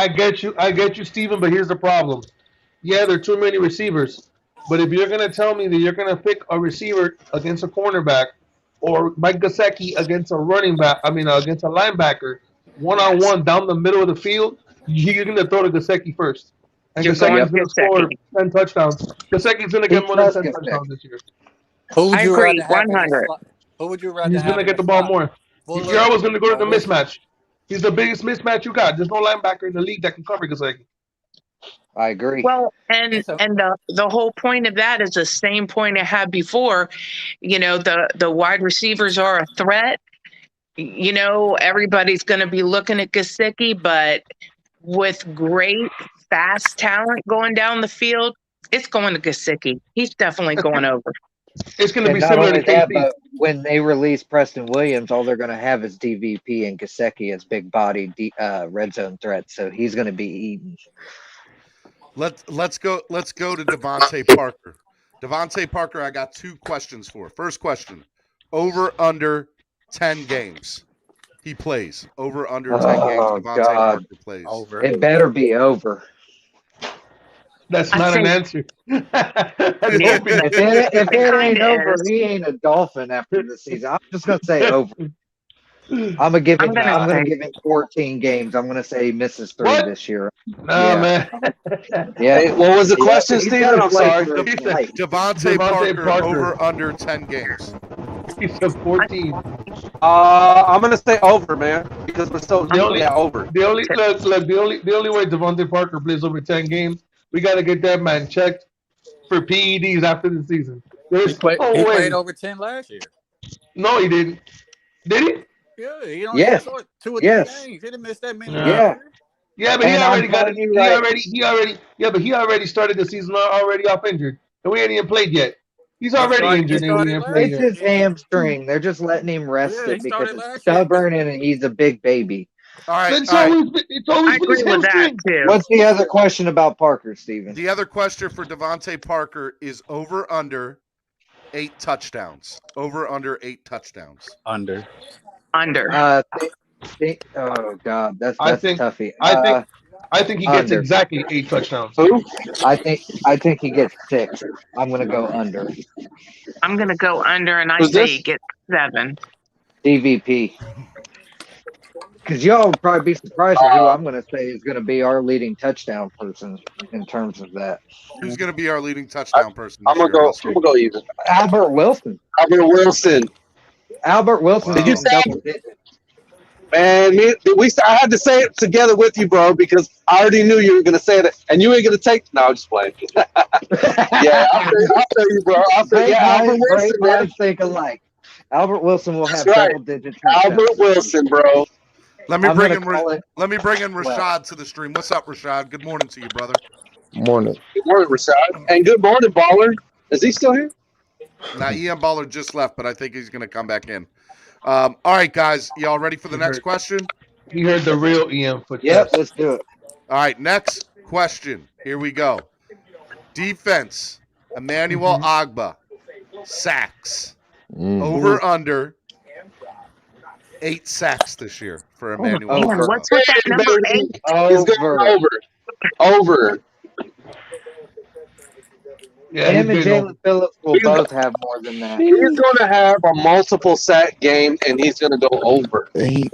get you, Steven, but here's the problem. Yeah, there are too many receivers. But if you're going to tell me that you're going to pick a receiver against a cornerback or Mike Gesicki against a against a linebacker, one-on-one down the middle of the field, you're going to throw to Gesicki first. And Gesicki's going to score 10 touchdowns. Gesicki's going to get more than 10 touchdowns this year. Who would I you agree, rather have 100. Who would you rather He's have going to in get the the ball slot? more. Fuller You're always going to go to the or Wilson? mismatch. He's the biggest mismatch you got. There's no linebacker in the league that can cover Gesicki. I agree. Well, and the whole point of that is the same point I had before. You know, the wide receivers are a threat. You know, everybody's going to be looking at Gesicki, but with great fast talent going down the field, it's going to Gesicki. He's definitely going over. It's going to be not similar only to that, KC. but when they release Preston Williams, all they're going to have is DVP and Gesicki as big body red zone threats. So he's going to be eaten. Let's go to Devontae Parker. Devontae Parker, I got 2 questions for. First question, over under 10 games. He plays. Over under 10 games. Devontae Parker plays. Over. It better be over. That's not an answer. If it ain't over, he ain't a Dolphin after the season. I'm just going to say over. I'm gonna give him 14 games. I'm gonna say he misses 3 this year. Man. Yeah. Hey, what was the question, Steven? I'm sorry. Devontae Parker over under 10 games. He said 14. I'm gonna say over, man, because we're so over. The only way Devontae Parker plays over 10 games, we gotta get that man checked for PEDs after the season. There's He played no way. over 10 last year. No, he didn't. Did he? Yeah, he only Yes. scored 2 or 3 Yes. games. He didn't miss that many. Yeah. Yeah, but he And already I'm got it. telling you He already started the season already off injured, and we ain't even played yet. He's already injured. And we ain't played It's yet. his hamstring. They're just letting him rest Yeah, it he because started it's last year. stubborn and he's a big baby. All right. It's always I been his agree with that hamstring. too. What's the other question about Parker, Steven? The other question for Devontae Parker is over under 8 touchdowns. Over under 8 touchdowns. Under. Under. Oh God, that's think- toughy. I think he gets Under. exactly 8 touchdowns. Who? I think he gets 6. I'm gonna go under. I'm going to go under, and I Who's say this? he gets 7. DVP. Because y'all would probably be surprised at who I'm going to say is going to be our leading touchdown person in terms of that. Who's going to be our leading touchdown person? I'm gonna go even. Albert Wilson. Albert Wilson. Albert Wilson. Did you say? double digits. Man, I had to say it together with you, bro, because I already knew you were gonna say it, and you ain't gonna take. No, I'm just playing. Yeah, I'll tell you, bro. Albert Wilson, man. Minds think alike. Albert Wilson will have That's right. double-digit Albert touchdowns. Wilson, bro. Let me I'm bring gonna call it- Rashad to the stream. What's up, Rashad? Good morning to you, brother. Morning. Good morning, Rashad, and good morning, Baller. Is he still here? Now, Ian Baller just left, but I think he's going to come back in. All right, guys. Y'all ready for the next question? He heard the real Ian footsteps. Yep, let's do it. All right, next question. Here we go. Defense, Emmanuel Agba, sacks. Over, under 8 sacks this year for Emmanuel Agba. What's with that number 8? He's going over. Yeah, Him and he's been Jalen Phillips will both have more than that. He's going to have a multiple sack game, and he's going to go over. And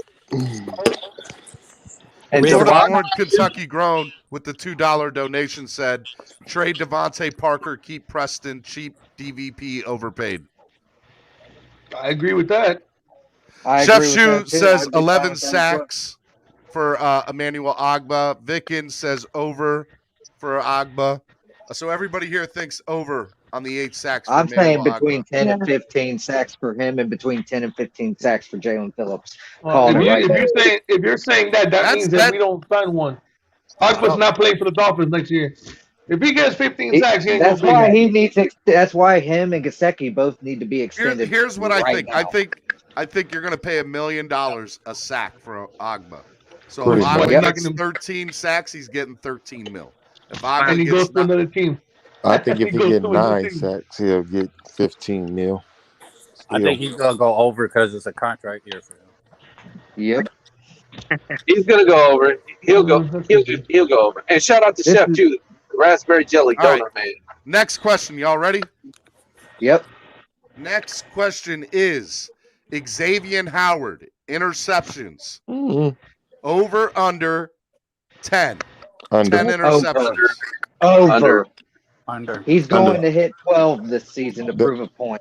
Florida-born Kentucky grown with the $2 donation said, trade Devontae Parker, keep Preston, cheap DVP overpaid. I agree with that. Chef Shu says 11 sacks for Emmanuel Agba. Vicken says over for Agba. So everybody here thinks over on the 8 sacks. For I'm saying Emmanuel between Ogbah. 10 and 15 sacks for him, and between 10 and 15 sacks for Jalen Phillips. If you're saying that means that we don't sign one. Ogbah's not playing for the Dolphins next year. If he gets 15 sacks, he ain't That's gonna why be he needs. That's why him and Gesicki both need to be extended. Here's what I think. now. I think you're going to pay $1 million a sack for Ogbah. So Pretty if much. Ogbah Yep. gets 13 sacks, he's getting 13 mil. If Ogbah and he gets goes to another team. I think if He he goes get to another 9 team. sacks, he'll get 15 mil. I think he's gonna go over because it's a contract year for him. Yep. He's gonna go over. He'll go over. And shout out to Chef too, raspberry jelly All donut right. man. Next question. Y'all ready? Yep. Next question is Xavier Howard interceptions. Over under 10. Under. 10 interceptions. Over. He's going to hit 12 this season to prove a point.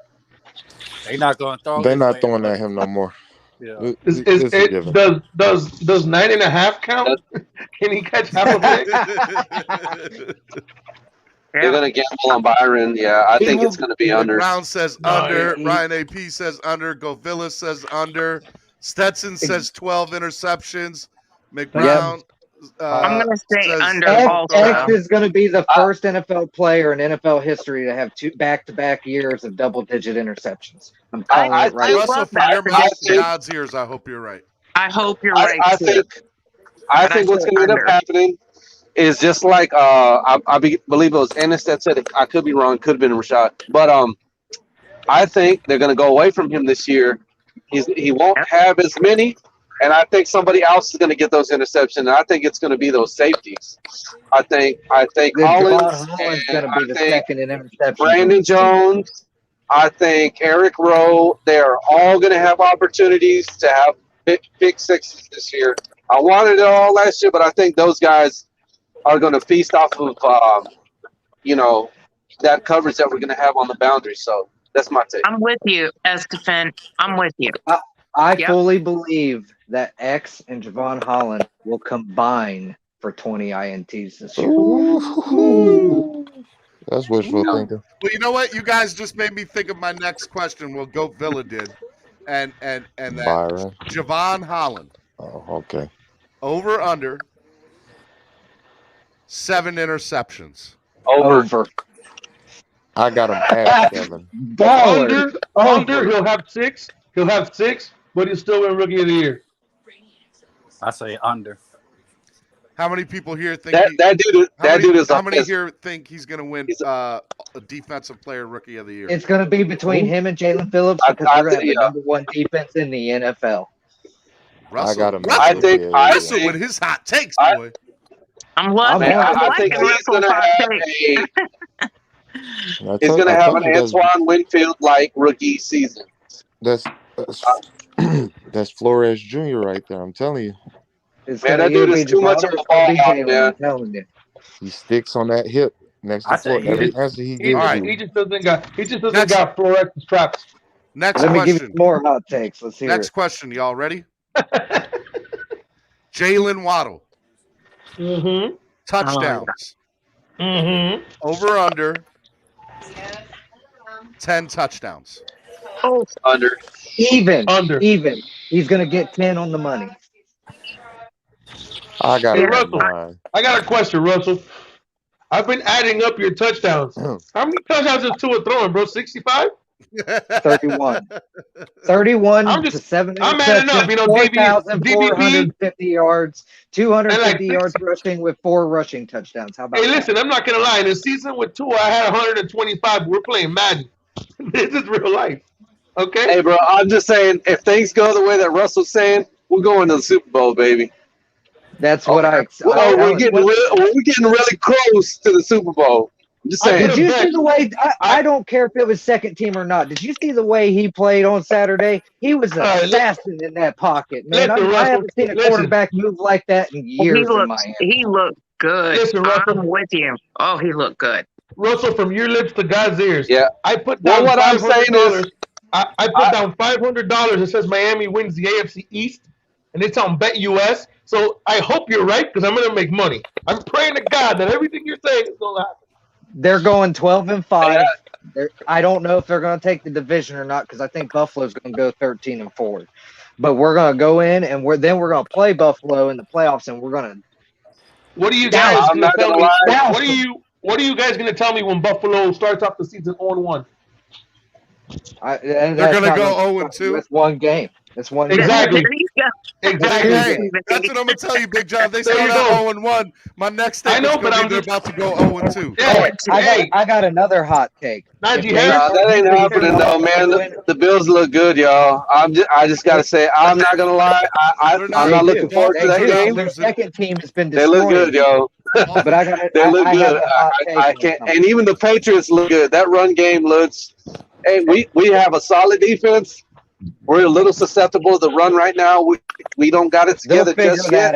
They're not going to throw. They're not throwing at him no more. Yeah. Does 9.5 count? Can he catch half of it? They're gonna gamble on Byron. Yeah, I think it's gonna be under. Brown says under. Ryan AP says under. Govillas says under. Stetson says 12 interceptions. McBrown. I'm going to say under X also. is going to be the first NFL player in NFL history to have 2 back-to-back years of double-digit interceptions. I'm calling it right now. Russell, from your mouth to God's ears, I hope you're right. I hope you're right. I too. think what's going to end up happening is just like believe it was Ennis that said it. I could be wrong. Could have been Rashad, but I think they're going to go away from him this year. He won't have as many, and I think somebody else is going to get those interceptions. And I think it's going to be those safeties. I think Collins Holland's going to be the second in interceptions. Brandon Jones. I think Eric Rowe. They are all going to have opportunities to have pick sixes this year. I wanted it all last year, but I think those guys are going to feast off of that coverage that we're going to have on the boundary. So that's my take. I'm with you, Estefan. I'm with you. I fully believe that X and Javon Holland will combine for 20 INTs this year. That's wishful thinking. Well, you know what? You guys just made me think of my next question. Well, Goat Villa did. And that Byron. Javon Holland. Oh, okay. Over under 7 interceptions. Over. I got him at 7. Under, he'll have 6. He'll have 6, but he'll still win Rookie of the Year. I say under. How many people here think how many here think he's going to win a Defensive Player Rookie of the Year? It's going to be between him and Jalen Phillips because they're going to have the #1 defense in the NFL. Russell, I got him. Russell with his hot takes, boy. I'm loving it. I think he's going to have he's going to have an Antoine Winfield-like rookie season. That's Flores Jr. right there. I'm telling you. Man, that dude is too much of a ball hawk, man. He sticks on that hip next to Flores. Every answer he gives He just doesn't got Flores traps. Next Let me question. give you more hot takes. Let's hear Next it. question. Y'all ready? Jalen Waddle. Mm-hmm. Touchdowns. Mm-hmm. Over under 10 touchdowns. Under. Even. Under. Even. He's going to get 10 on the money. I got Hey, Russell, I got a question, Russell. I've been adding up your touchdowns. How many touchdowns is Tua throwing, bro? 65? 31. 31 to 7 I'm adding up, 4,450 yards, 250 yards rushing with 4 rushing touchdowns. How about Hey, listen, I'm not going to lie. In the season with Tua, I had 125. We're playing Madden. This is real life. Okay? Hey, bro, I'm just saying, if things go the way that Russell's saying, we're going to the Super Bowl, baby. That's what we're getting really close to the Super Bowl. I'm just saying. Did you see the way I don't care if it was second team or not? Did you see the way he played on Saturday? He was an assassin in that pocket, man. I haven't seen a quarterback move like that in years. He looked good. Listen, Russell. I'm with you. Oh, he looked good. Russell, from your lips to God's ears. Yeah. I put down what I'm saying is, I put down $500. It says Miami wins the AFC East, and it's on BetUS. So I hope you're right because I'm going to make money. I'm praying to God that everything you're saying is going to happen. They're going 12-5. I don't know if they're going to take the division or not because I think Buffalo's going to go 13-4. But we're going to go in and we're going to play Buffalo in the playoffs, and we're going to. What are you guys going to tell me? What are you guys going to tell me when Buffalo starts off the season 0-1? They're going to go 0-2. It's one game. It's one game. Exactly. Exactly. Hey, that's what I'm gonna tell you, Big John. They start out 0-1. My next statement is gonna be they're about to go 0-2. Yeah, I got another hot take. That ain't happening though, man. The Bills look good, y'all. I just gotta say, I'm not gonna lie. I'm not looking forward to that game. Their second team has been They destroyed. look good, yo. But They look good. I can't. And even the Patriots look good. That run game looks. Hey, we have a solid defense. We're a little susceptible to the run right now. We don't got it together just yet.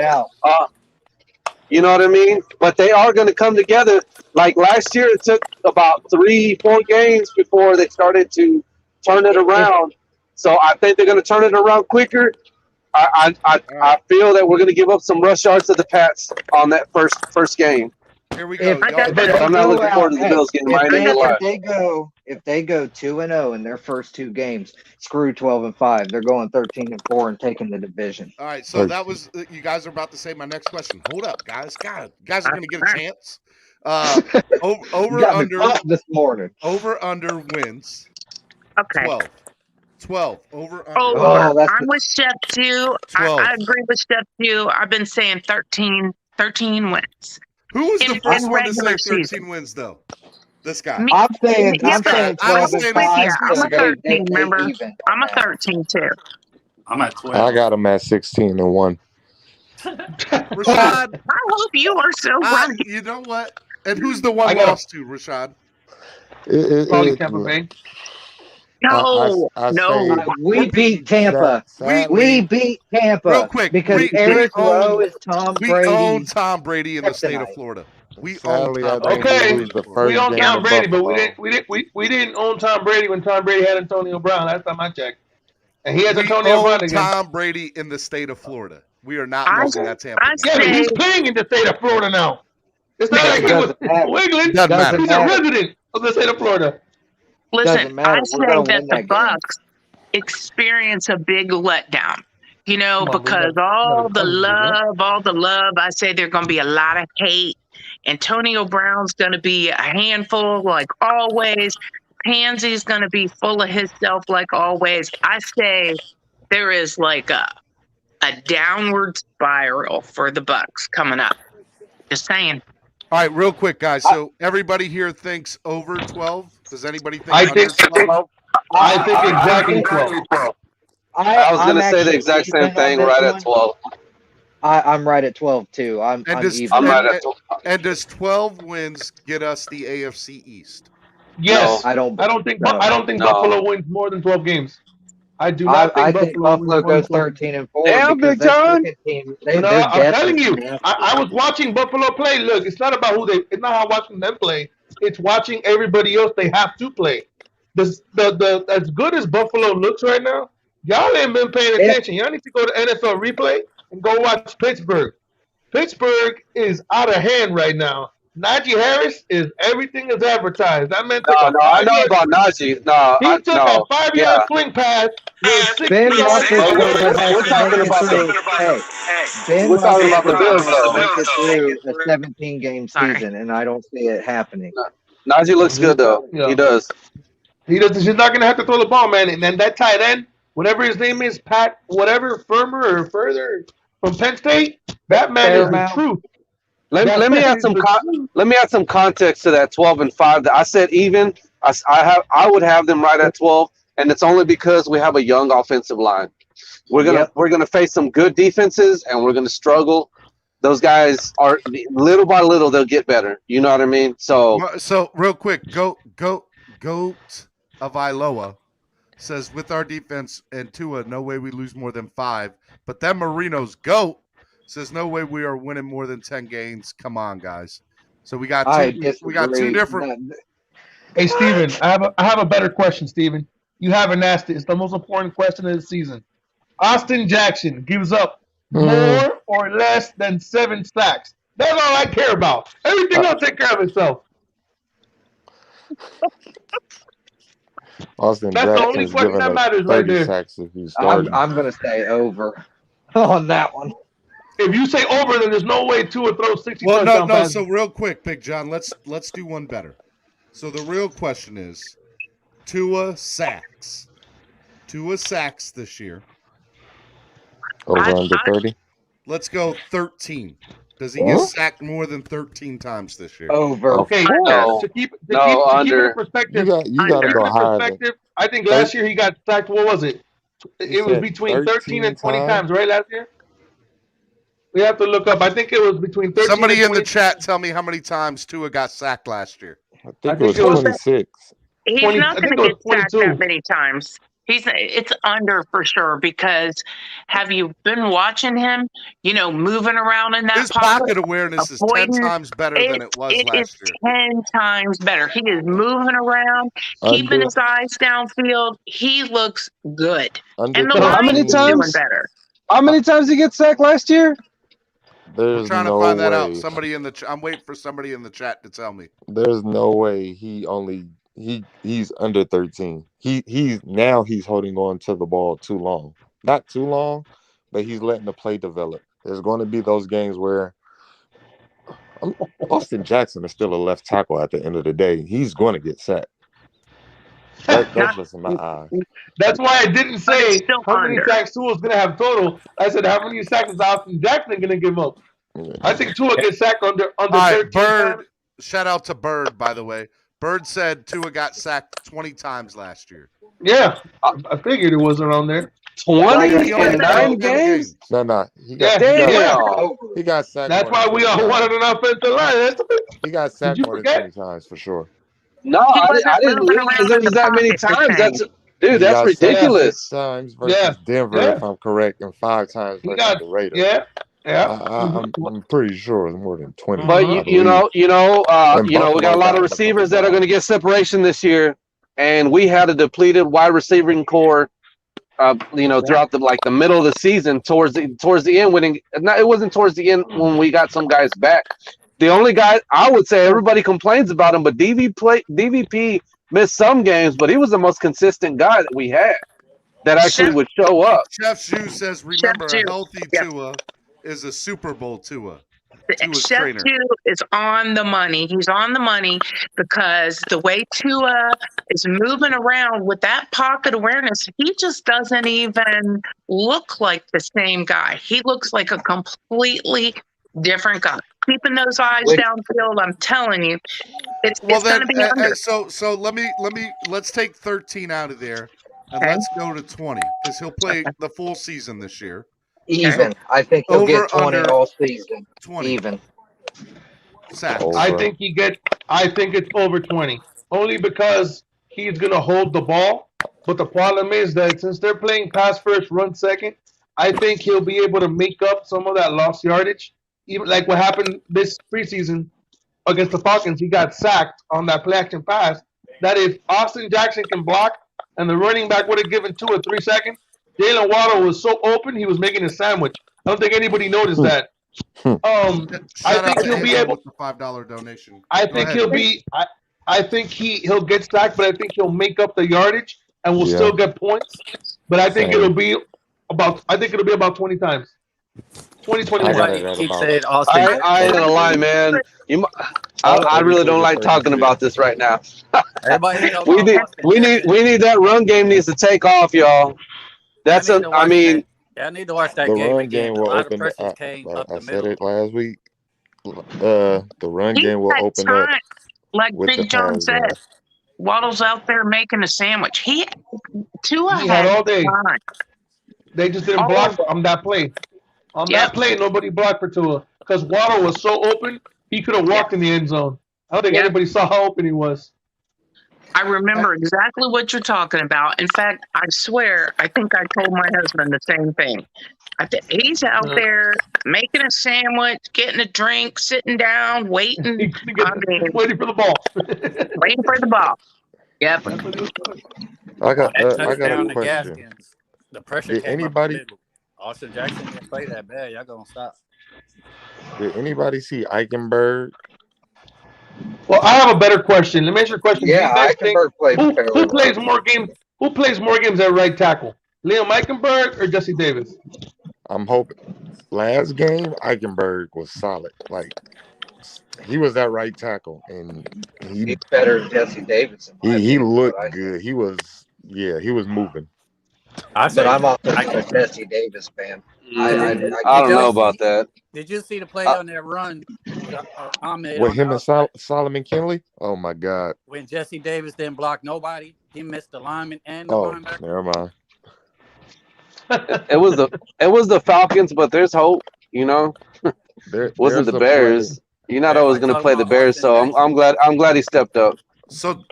You know what I mean? But they are going to come together. Like last year, it took about 3-4 games before they started to turn it around. So I think they're going to turn it around quicker. I feel that we're going to give up some rush yards to the Pats on that first game. Here we go. I'm not looking forward to the Bills game. If they go 2-0 in their first two games, screw 12-5. They're going 13-4 and taking the division. All right, so that was you guys are about to say my next question. Hold up, guys. God, you guys are going to get a chance. Over under this morning. Over under wins. Okay. 12. Over under. I'm with Chef too. I agree with Chef too. I've been saying 13 wins. Who was the first one to say 13 season. wins though? This guy. I'm saying 12 I'm a 13, remember? I'm a 13 too. I'm at 12. I got him at 16-1. Rashad. I hope you are so right. You know what? And who's the one lost to, Rashad? Probably Tampa Bay. No, we beat Tampa. We beat Tampa. Real quick, because Eric Rowe is Tom Brady. We own Tom Brady in the state of Florida. We own Tom Brady. Okay, we own Tom Brady, but we didn't own Tom Brady when Tom Brady had Antonio Brown. Last time I checked, and he has Antonio Brown again. Tom Brady in the state of Florida. We are not losing that Tampa. Yeah, but he's playing in the state of Florida now. It's not like he was wiggling. He's a resident of the state of Florida. Listen, I say that the Bucks experience a big letdown, because all the love, I say there's going to be a lot of hate. Antonio Brown's going to be a handful like always. Pansy's going to be full of himself like always. I say there is like a downward spiral for the Bucks coming up. Just saying. All right, real quick, guys. So everybody here thinks over 12. Does anybody think under 12? I think exactly 12. I was going to say the exact same thing, right at 12. I'm right at 12 too. I'm right at 12. And does 12 wins get us the AFC East? Yes. No, I don't think Buffalo wins more than 12 games. I do not think Buffalo goes 13-4. Damn, Big John. I'm telling you, I was watching Buffalo play. Look, it's not about it's not how watching them play. It's watching everybody else they have to play. As good as Buffalo looks right now, y'all ain't been paying attention. Y'all need to go to NFL replay and go watch Pittsburgh. Pittsburgh is out of hand right now. Najee Harris is everything is advertised. That man I know about Najee. He took a 5-yard swing pass. Ben We're talking about the Bills, though. A 17-game season, and I don't see it happening. Najee looks good, though. He does. He's not going to have to throw the ball, man. And then that tight end, whatever his name is, Pat, whatever, Firmer or further from Penn State, that man is the truth. Let me add some context to that 12-5. I said even. I would have them right at 12, and it's only because we have a young offensive line. We're gonna face some good defenses, and we're gonna struggle. Those guys are little by little they'll get better. You know what I mean? So real quick, Goat of Iloa says with our defense and Tua, no way we lose more than 5. But then Marino's Goat says no way we are winning more than 10 games. Come on, guys. So we got two different. Hey, Steven, I have a better question, Steven. You haven't asked it. It's the most important question of the season. Austin Jackson gives up more or less than 7 sacks. That's all I care about. Everything else take care of itself. Austin That's the only Jackson's question giving that up matters right 30 there. sacks if he's starting. I'm going to say over on that one. If you say over, then there's no way Tua throws 60 Well, touchdown no. passes. So real quick, Big John, let's do one better. So the real question is, Tua sacks. Tua sacks this year. Over under 30? Let's go 13. Does he get sacked more than 13 times this year? Over. Okay, No. to keep under. it in perspective, You got to go higher. I think last year he got sacked. What was it? It was between 13 and 20 times, right? Last year. We have to look up. I think it was between 13. Somebody and 20. in the chat tell me how many times Tua got sacked last year. I think it was 26. He's 20, not I going think to it get was sacked 22. that many times. It's under for sure, because have you been watching him, moving around in that His pocket awareness is 10 times better than it was last year. 10 times better. He is moving around, keeping his eyes downfield. He looks good. And the line is doing better. How many times did he get sacked last year? There's I'm trying no to find that way. out. Somebody in the I'm waiting for somebody in the chat to tell me. There's no way he's under 13. He's holding on to the ball too long. Not too long, but he's letting the play develop. There's going to be those games where Austin Jackson is still a left tackle at the end of the day. He's going to get sacked. That's just in my eyes. That's why I didn't say how many sacks Tua is going to have total. I said how many sacks is Austin Jackson going to give up. I think Tua gets sacked under 13 Bird, times. shout out to Bird, by the way. Bird said Tua got sacked 20 times last year. Yeah, I figured it was around there. 20 in 9 games? No. He got sacked. That's why we all wanted an offensive line. He got sacked more than 20 times for sure. No, I didn't realize it was that many times. That's ridiculous. 6 times versus Denver, if I'm correct, and 5 times versus the Raiders. I'm pretty sure it's more than 20. But we got a lot of receivers that are going to get separation this year, and we had a depleted wide receiving core. Throughout the middle of the season, towards the end, it wasn't towards the end when we got some guys back. The only guy I would say everybody complains about him, but DVP missed some games, but he was the most consistent guy that we had that actually would show up. Chef Shoe says, "Remember, a healthy Tua is a Super Bowl Tua." Chef Tua is on the money. He's on the money because the way Tua is moving around with that pocket awareness, he just doesn't even look like the same guy. He looks like a completely different guy. Keeping those eyes downfield, I'm telling you, it's going to be under. So let's take 13 out of there and let's go to 20 because he'll play the full season this year. Even. I think he'll get 20 all season. 20. Even. I think it's over 20. Only because he's going to hold the ball. But the problem is that since they're playing pass first, run second, I think he'll be able to make up some of that lost yardage. Even like what happened this preseason against the Falcons, he got sacked on that play action pass. That if Austin Jackson can block and the running back would have given 2 or 3 seconds, Jalen Waddle was so open he was making a sandwich. I don't think anybody noticed that. I think he'll be able to $5 donation. I think he'll be. I think he'll get sacked, but I think he'll make up the yardage and will still get points. But I think it'll be about 20 times. 2021. I ain't gonna lie, man. I really don't like talking about this right now. we need that run game needs to take off, y'all. I need to watch that the game run again. game will open up. I said it last week. The run game will open up. Like Big John said, Waddle's out there making a sandwich. Tua had all day. Time. They just didn't block on that play. On that play, nobody blocked for Tua because Waddle was so open he could have walked in the end zone. I don't think anybody saw how open he was. I remember exactly what you're talking about. In fact, I swear, I think I told my husband the same thing. He's out there making a sandwich, getting a drink, sitting down, waiting. Waiting for the ball. Waiting for the ball. Yep. I got a question. The pressure Did came anybody? up the middle. Austin Jackson didn't play that bad. Y'all gonna stop. Did anybody see Eichenberg Well, I have a better question. Let me ask you a question. Yeah, Eichenberg played who plays more games? Who plays more games at right tackle? Liam Eichenberg or Jesse Davis? I'm hoping. Last game, Eichenberg was solid. Like, he was that right tackle, and he's better than Jesse Davis. He looked good. He was moving. But I'm also a Jesse Davis fan. I don't know about that. Did you see the play on that run? Ahmed With him and Solomon Kinley? Oh my God! When Jesse Davis didn't block nobody, he missed the lineman and the linebacker. Never mind. It was the Falcons, but there's hope. You know, wasn't the Bears. You're not always going to play the Bears, so I'm glad he stepped up. So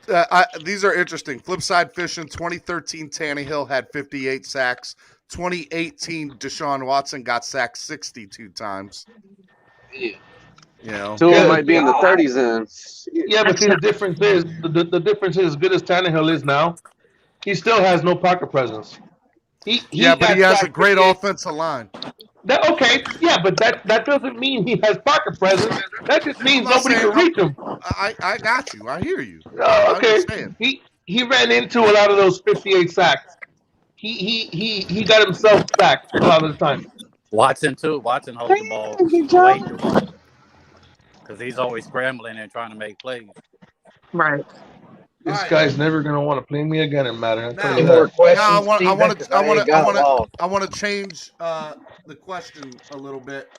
these are interesting. Flipside Fishing, 2013 Tannehill had 58 sacks. 2018 Deshaun Watson got sacked 62 times. You know, two of them might be in the 30s then. Yeah, but see, the difference is the difference is as good as Tannehill is now, he still has no pocket presence. He has a great offensive line. Okay, yeah, but that doesn't mean he has pocket presence. That just means nobody can reach him. I got you. I hear you. Okay. He ran into a lot of those 58 sacks. He got himself sacked a lot of the time. Watson too. Watson holds the ball way too long because he's always scrambling and trying to make plays. Right. This guy's never gonna want to play me again in Madden. I want to change the question a little bit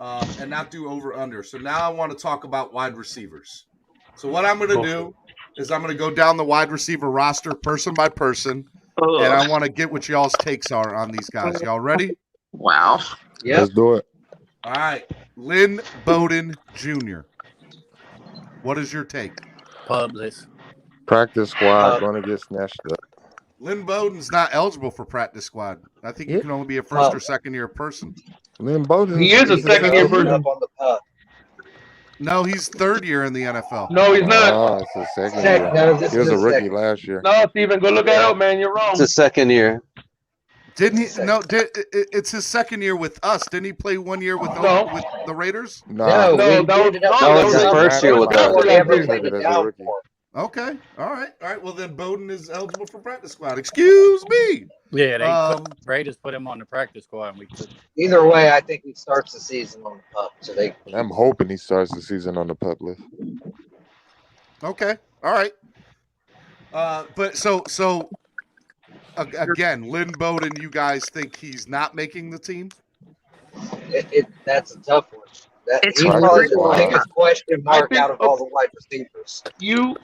and not do over under. So now I want to talk about wide receivers. So what I'm going to do is I'm going to go down the wide receiver roster person by person, and I want to get what y'all's takes are on these guys. Y'all ready? Wow. Yeah. Let's do it. All right. Lynn Bowden Jr. What is your take? Publish. Practice squad going to get snatched up. Lynn Bowden's not eligible for practice squad. I think you can only be a first or second year person. Lynn Bowden. He is a second year person. No, he's third year in the NFL. No, he's not. Oh, it's his second year. He was a rookie last year. No, Steven, go look at it, man. You're wrong. It's his second year. Didn't he? No, it's his second year with us. Didn't he play 1 year with the Raiders? No, that was his first year with us. Okay. All right. Well, then Bowden is eligible for practice squad. Excuse me. Yeah, Raiders put him on the practice squad. And we took. Either way, I think he starts the season on the pup. So I'm hoping he starts the season on the pup list. Okay. All right. But so again, Lynn Bowden, you guys think he's not making the team? That's a tough one. He's probably the biggest question mark out of all the wide receivers. You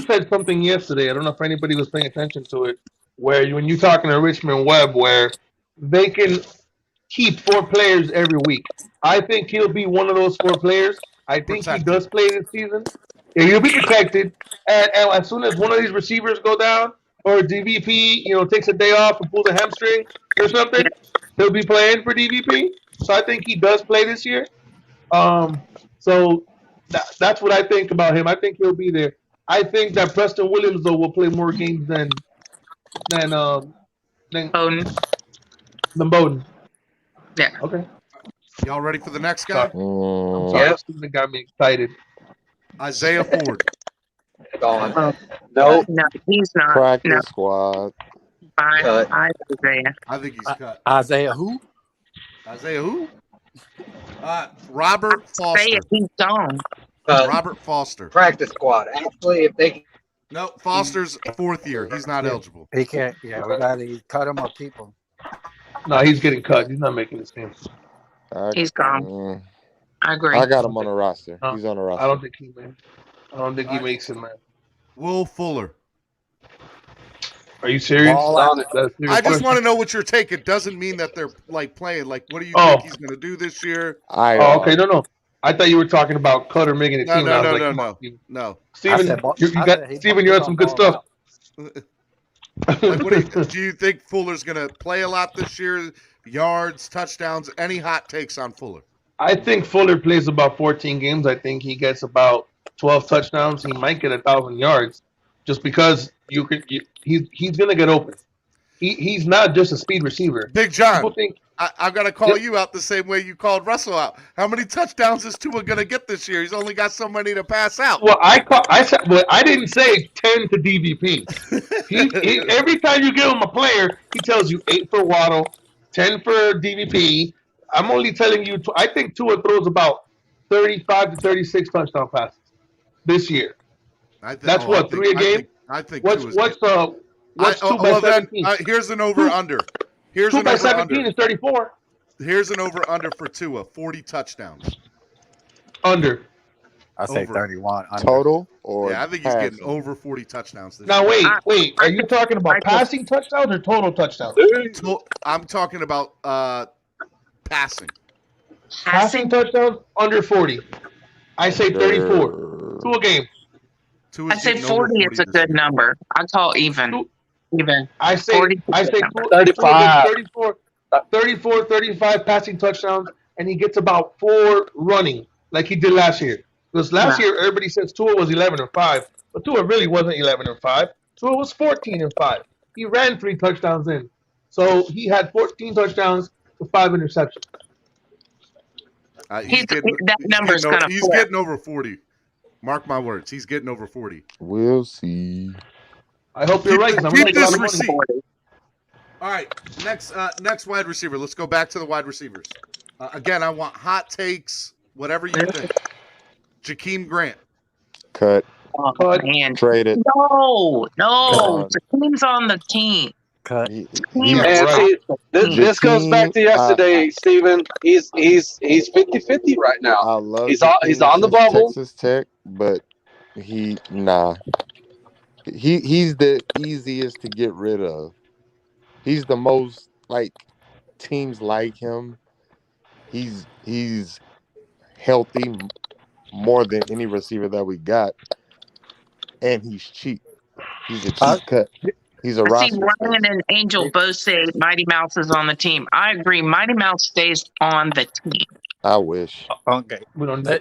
said something yesterday. I don't know if anybody was paying attention to it. Where when you're talking to Richmond Webb, where they can keep 4 players every week. I think he'll be one of those 4 players. I think he does play this season. Yeah, he'll be protected. And as soon as one of these receivers go down, or DVP, takes a day off and pulls a hamstring or something, he'll be playing for DVP. So I think he does play this year. So that's what I think about him. I think he'll be there. I think that Preston Williams though will play more games than Bowden. Yeah. Okay. Y'all ready for the next guy? Yeah. That got me excited. Isaiah Ford. Gone. No, he's not. Practice squad. Isaiah. I think he's cut. Isaiah who? Isaiah who? Robert Foster. He's gone. Robert Foster. Practice squad. Actually, if they No, Foster's 4th year. He's not eligible. He can't. Yeah, we got to cut him or keep him. No, he's getting cut. He's not making this team. He's gone. I agree. I got him on the roster. He's on the roster. I don't think he makes it, man. Will Fuller. Are you serious? I just want to know what your take. It doesn't mean that they're playing. What do you think he's going to do this year? Okay, no. I thought you were talking about Cutter making a team. No. Steven, you had some good stuff. Do you think Fuller's going to play a lot this year? Yards, touchdowns, any hot takes on Fuller? I think Fuller plays about 14 games. I think he gets about 12 touchdowns. He might get 1,000 yards just because he's going to get open. He's not just a speed receiver. Big John. I'm going to call you out the same way you called Russell out. How many touchdowns is Tua going to get this year? He's only got so many to pass out. Well, I didn't say 10 to DVP. He every time you give him a player, he tells you 8 for Waddle, 10 for DVP. I'm only telling you, I think Tua throws about 35 to 36 touchdown passes this year. That's 3 a game. I think what's 2 by 17? Here's an over under. Here's 2 an by over 17 under. is 34. Here's an over under for Tua, 40 touchdowns. Under. I say Over. 31 under. Total or Yeah, I think he's getting over 40 touchdowns this Now year. wait. Are you talking about passing touchdowns or total touchdowns? I'm talking about passing. Passing touchdowns under 40. I say 34. 2 a game. I say 40 is a good number. I call even. Even. I say 35. 34, 35 passing touchdowns, and he gets about 4 running, like he did last year. Because last year, everybody says Tua was 11-5, but Tua really wasn't 11-5. Tua was 14-5. He ran 3 touchdowns in. So he had 14 touchdowns to 5 interceptions. He's getting over 40. Mark my words. He's getting over 40. We'll see. I hope you're right. Keep this receipt. All right, next wide receiver. Let's go back to the wide receivers. Again, I want hot takes, whatever you think. Jakeem Grant. Cut. Oh, man. Traded. No. Jakeem's on the team. Cut. This goes back to yesterday, Steven. He's 50-50 right now. I love he's on the bubble. Texas Tech, but he's the easiest to get rid of. He's the most teams like him. He's healthy more than any receiver that we got, and he's cheap. He's a cheap cut. He's a roster. See, Ryan and Angel both say Mighty Mouse is on the team. I agree. Mighty Mouse stays on the team. I wish. Okay. Can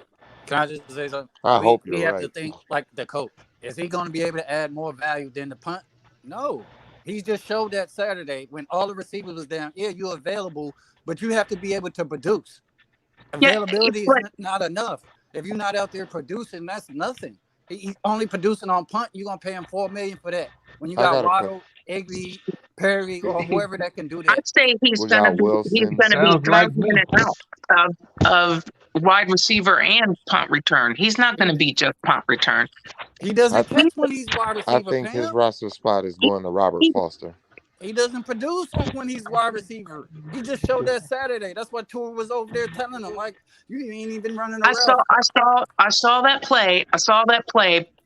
I just say something? I hope you're right. We have right. to think like the coach. Is he going to be able to add more value than the punt? No. He just showed that Saturday when all the receivers was down. Yeah, you're available, but you have to be able to produce. Availability is not enough. If you're not out there producing, that's nothing. He's only producing on punt. You're going to pay him $4 million for that. When you got Waddle, Eggley, Perry, or whoever that can do that. I'd say he's going to be thrown in and out of wide receiver and punt return. He's not going to be just punt return. He doesn't catch when he's wide receiver. I think his roster spot is going to Robert Foster. He doesn't produce when he's wide receiver. He just showed that Saturday. That's what Tua was over there telling him. Like, you ain't even running around. I saw that play.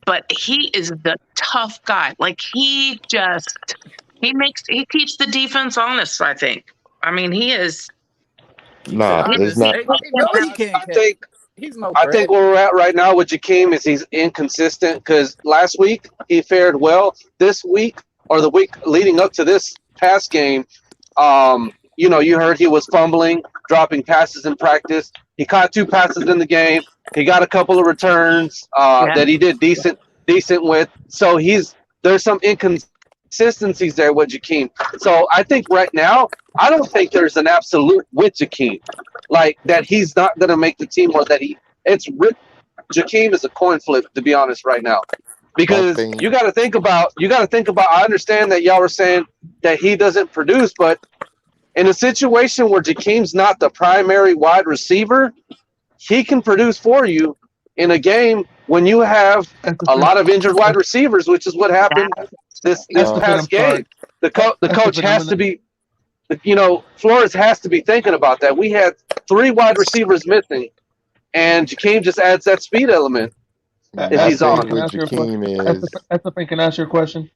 But he is the tough guy. Like he keeps the defense honest. I think. I mean, he is. Nah, it's not. I think where we're at right now with Jakeem is he's inconsistent because last week he fared well. This week or the week leading up to this past game, you heard he was fumbling, dropping passes in practice. He caught 2 passes in the game. He got a couple of returns that he did decent with. So there's some inconsistencies there with Jakeem. So I think right now, I don't think there's an absolute with Jakeem, like that he's not going to make the team or that Jakeem is a coin flip, to be honest, right now. Because you got to think about. I understand that y'all were saying that he doesn't produce, but in a situation where Jakeem's not the primary wide receiver, he can produce for you in a game when you have a lot of injured wide receivers, which is what happened this past game. The coach has to be, Flores has to be thinking about that. We had 3 wide receivers missing, and Jakeem just adds that speed element. If he's on. Can I ask you a question?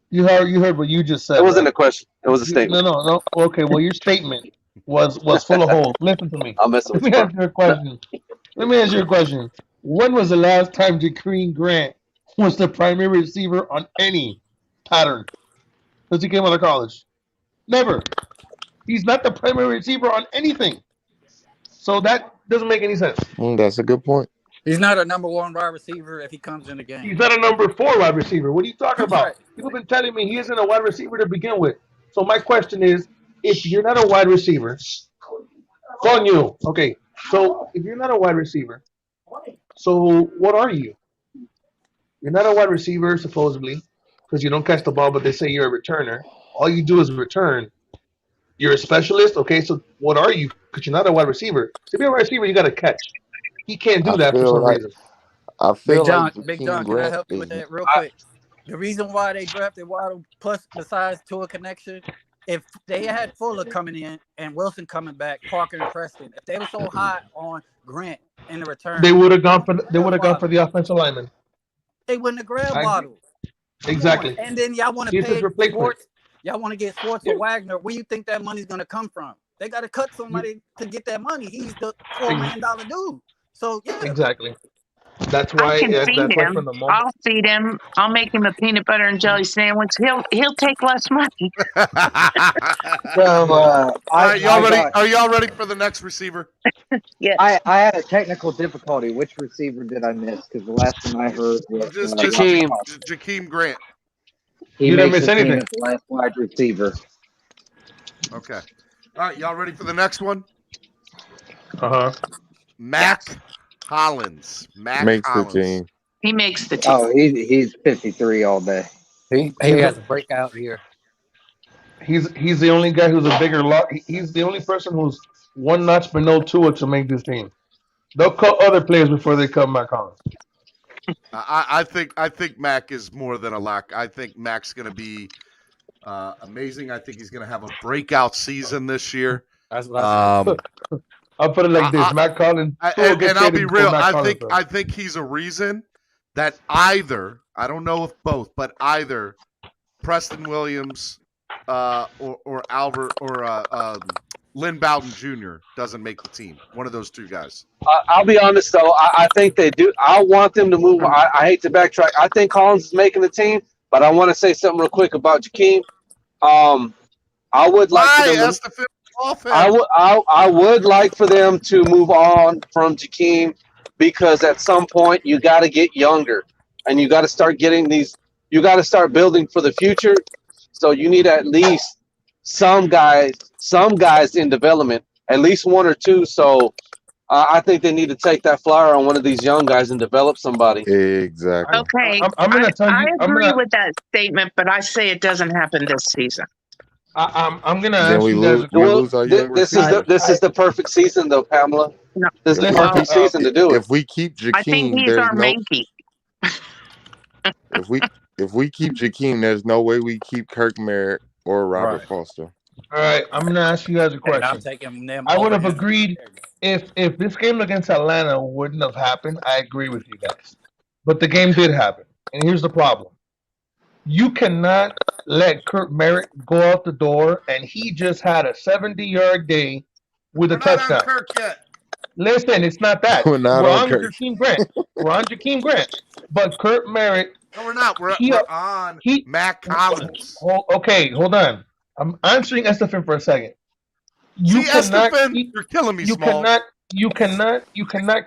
You heard what you just said. It wasn't a question. It was a statement. No. Okay, well, your statement was full of holes. Listen to me. I'll mess with Let me ask you a question. When was the last time Jakeem Grant was the primary receiver on any pattern since he came out of college? Never. He's not the primary receiver on anything. So that doesn't make any sense. That's a good point. He's not a number 1 wide receiver if he comes in the game. He's not a number 4 wide receiver. What are you talking about? Right. People have been telling me he isn't a wide receiver to begin with. So my question is, if you're not a wide receiver, on you. Okay, so if you're not a wide receiver, so what are you? You're not a wide receiver supposedly because you don't catch the ball, but they say you're a returner. All you do is return. You're a specialist. Okay, so what are you? Because you're not a wide receiver. To be a wide receiver, you got to catch. He can't do that for some reason. I Big feel John, like Big Jakeem John, can I Grant help you with is. that real quick? The reason why they drafted Waddle, plus besides Tua connection, if they had Fuller coming in and Wilson coming back, Parker and Preston, if they were so high on Grant in the return, They would have gone for the offensive lineman. they wouldn't have grabbed Waddle. Exactly. And then y'all want to He's his pay replacement. Schwartz. Y'all want to get Schwartz or Wagner. Where you think that money's going to come from? They got to cut somebody to get that money. He's the $4 million dude. So yeah. Exactly. That's why. I can That's feed why him. from the moment. I'll feed him. I'll make him a peanut butter and jelly sandwich. He'll take less money. So, Are y'all ready for the next receiver? Yes. I had a technical difficulty. Which receiver did I miss? Because the last one I heard was Just Jakeem Grant. He You didn't makes miss the team anything. as the last wide receiver. Okay. All right, y'all ready for the next one? Mac Hollins. Mac Makes Hollins. the team. He makes the team. Oh, he's 53 all day. He has a breakout here. He's the only guy who's a bigger lot. He's the only person who's one notch below Tua to make this team. They'll cut other players before they cut Mac Hollins. I think Mac is more than a lock. I think Mac's going to be amazing. I think he's going to have a breakout season this year. That's what I I'll put it like this: Mac Hollins. And I'll be real. I think he's a reason that either, I don't know if both, but either Preston Williams or Albert or Lynn Bowden Jr. doesn't make the team. One of those two guys. I'll be honest, though. I think they do. I want them to move. I hate to backtrack. I think Collins is making the team, but I want to say something real quick about Jakeem. I would like for them to, I would like for them to move on from Jakeem because at some point you got to get younger and you got to start getting these. You got to start building for the future. So you need at least some guys in development, at least one or two. So I think they need to take that flyer on one of these young guys and develop somebody. Exactly. Okay, I'm going to tell you. I agree with that statement, but I say it doesn't happen this season. I'm going to ask you guys. This is the perfect season, though, Pamela. No. This is the perfect season to do it. If we keep Jakeem, I think he's our Mankey. If we keep Jakeem, there's no way we keep Kirk Merritt or Robert Foster. All right, I'm going to ask you guys a question. I'm taking them I would over have him. agreed if this game against Atlanta wouldn't have happened. I agree with you guys, but the game did happen, and here's the problem: you cannot let Kirk Merritt go out the door, and he just had a 70-yard day with a touchdown. Not on Kirk yet. Listen, it's not that. We're not on Kirk. Jakeem Grant. We're on Jakeem Grant, but Kirk Merritt. No, we're not. We're on Mac Hollins. Okay, hold on. I'm answering Estefan for a second. Estefan, you're killing me, Small. You cannot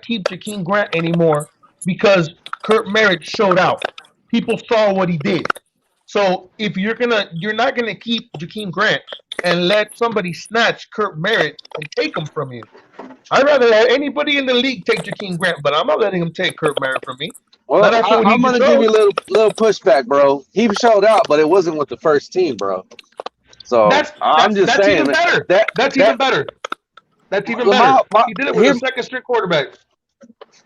keep Jakeem Grant anymore because Kirk Merritt showed out. People saw what he did. So if you're not gonna keep Jakeem Grant and let somebody snatch Kirk Merritt and take him from you. I'd rather have anybody in the league take Jakeem Grant, but I'm not letting him take Kirk Merritt from me. Well, I'm going to give you a little pushback, bro. He showed out, but it wasn't with the first team, bro. So I'm just saying. Even better. That's even better. That's even better. He did it with a second-string quarterback.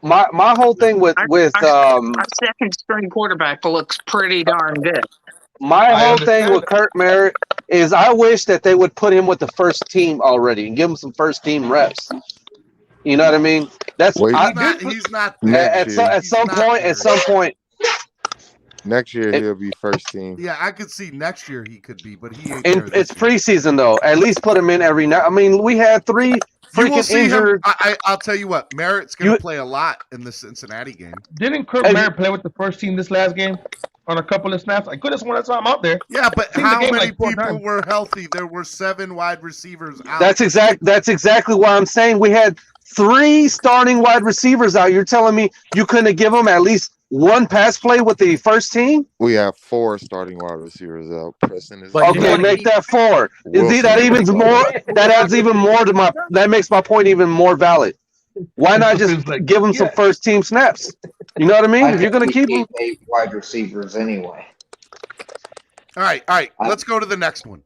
My whole thing with our second string quarterback looks pretty darn good. My whole thing with Kirk Merritt is I wish that they would put him with the first team already and give him some first team reps. You know what I mean? He's not. At some point. Next year he'll be first team. Yeah, I could see next year he could be, but he ain't. And it's preseason though. At least put him in every night. I mean, we had 3 freaking injured. I'll tell you what, Merritt's going to play a lot in the Cincinnati game. Didn't Kirk Merritt play with the first team this last game on a couple of snaps? I could have sworn I saw him out there. Yeah, but how many people were healthy? There were 7 wide receivers out. That's exactly why I'm saying we had 3 starting wide receivers out. You're telling me you couldn't give them at least one pass play with the first team? We have 4 starting wide receivers out. Preston is Okay, make that 4. Is he that even more? That adds even more to my. That makes my point even more valid. Why not just give him some first team snaps? You know what I mean? If you're gonna keep him, 8 wide receivers anyway. All right. Let's go to the next one.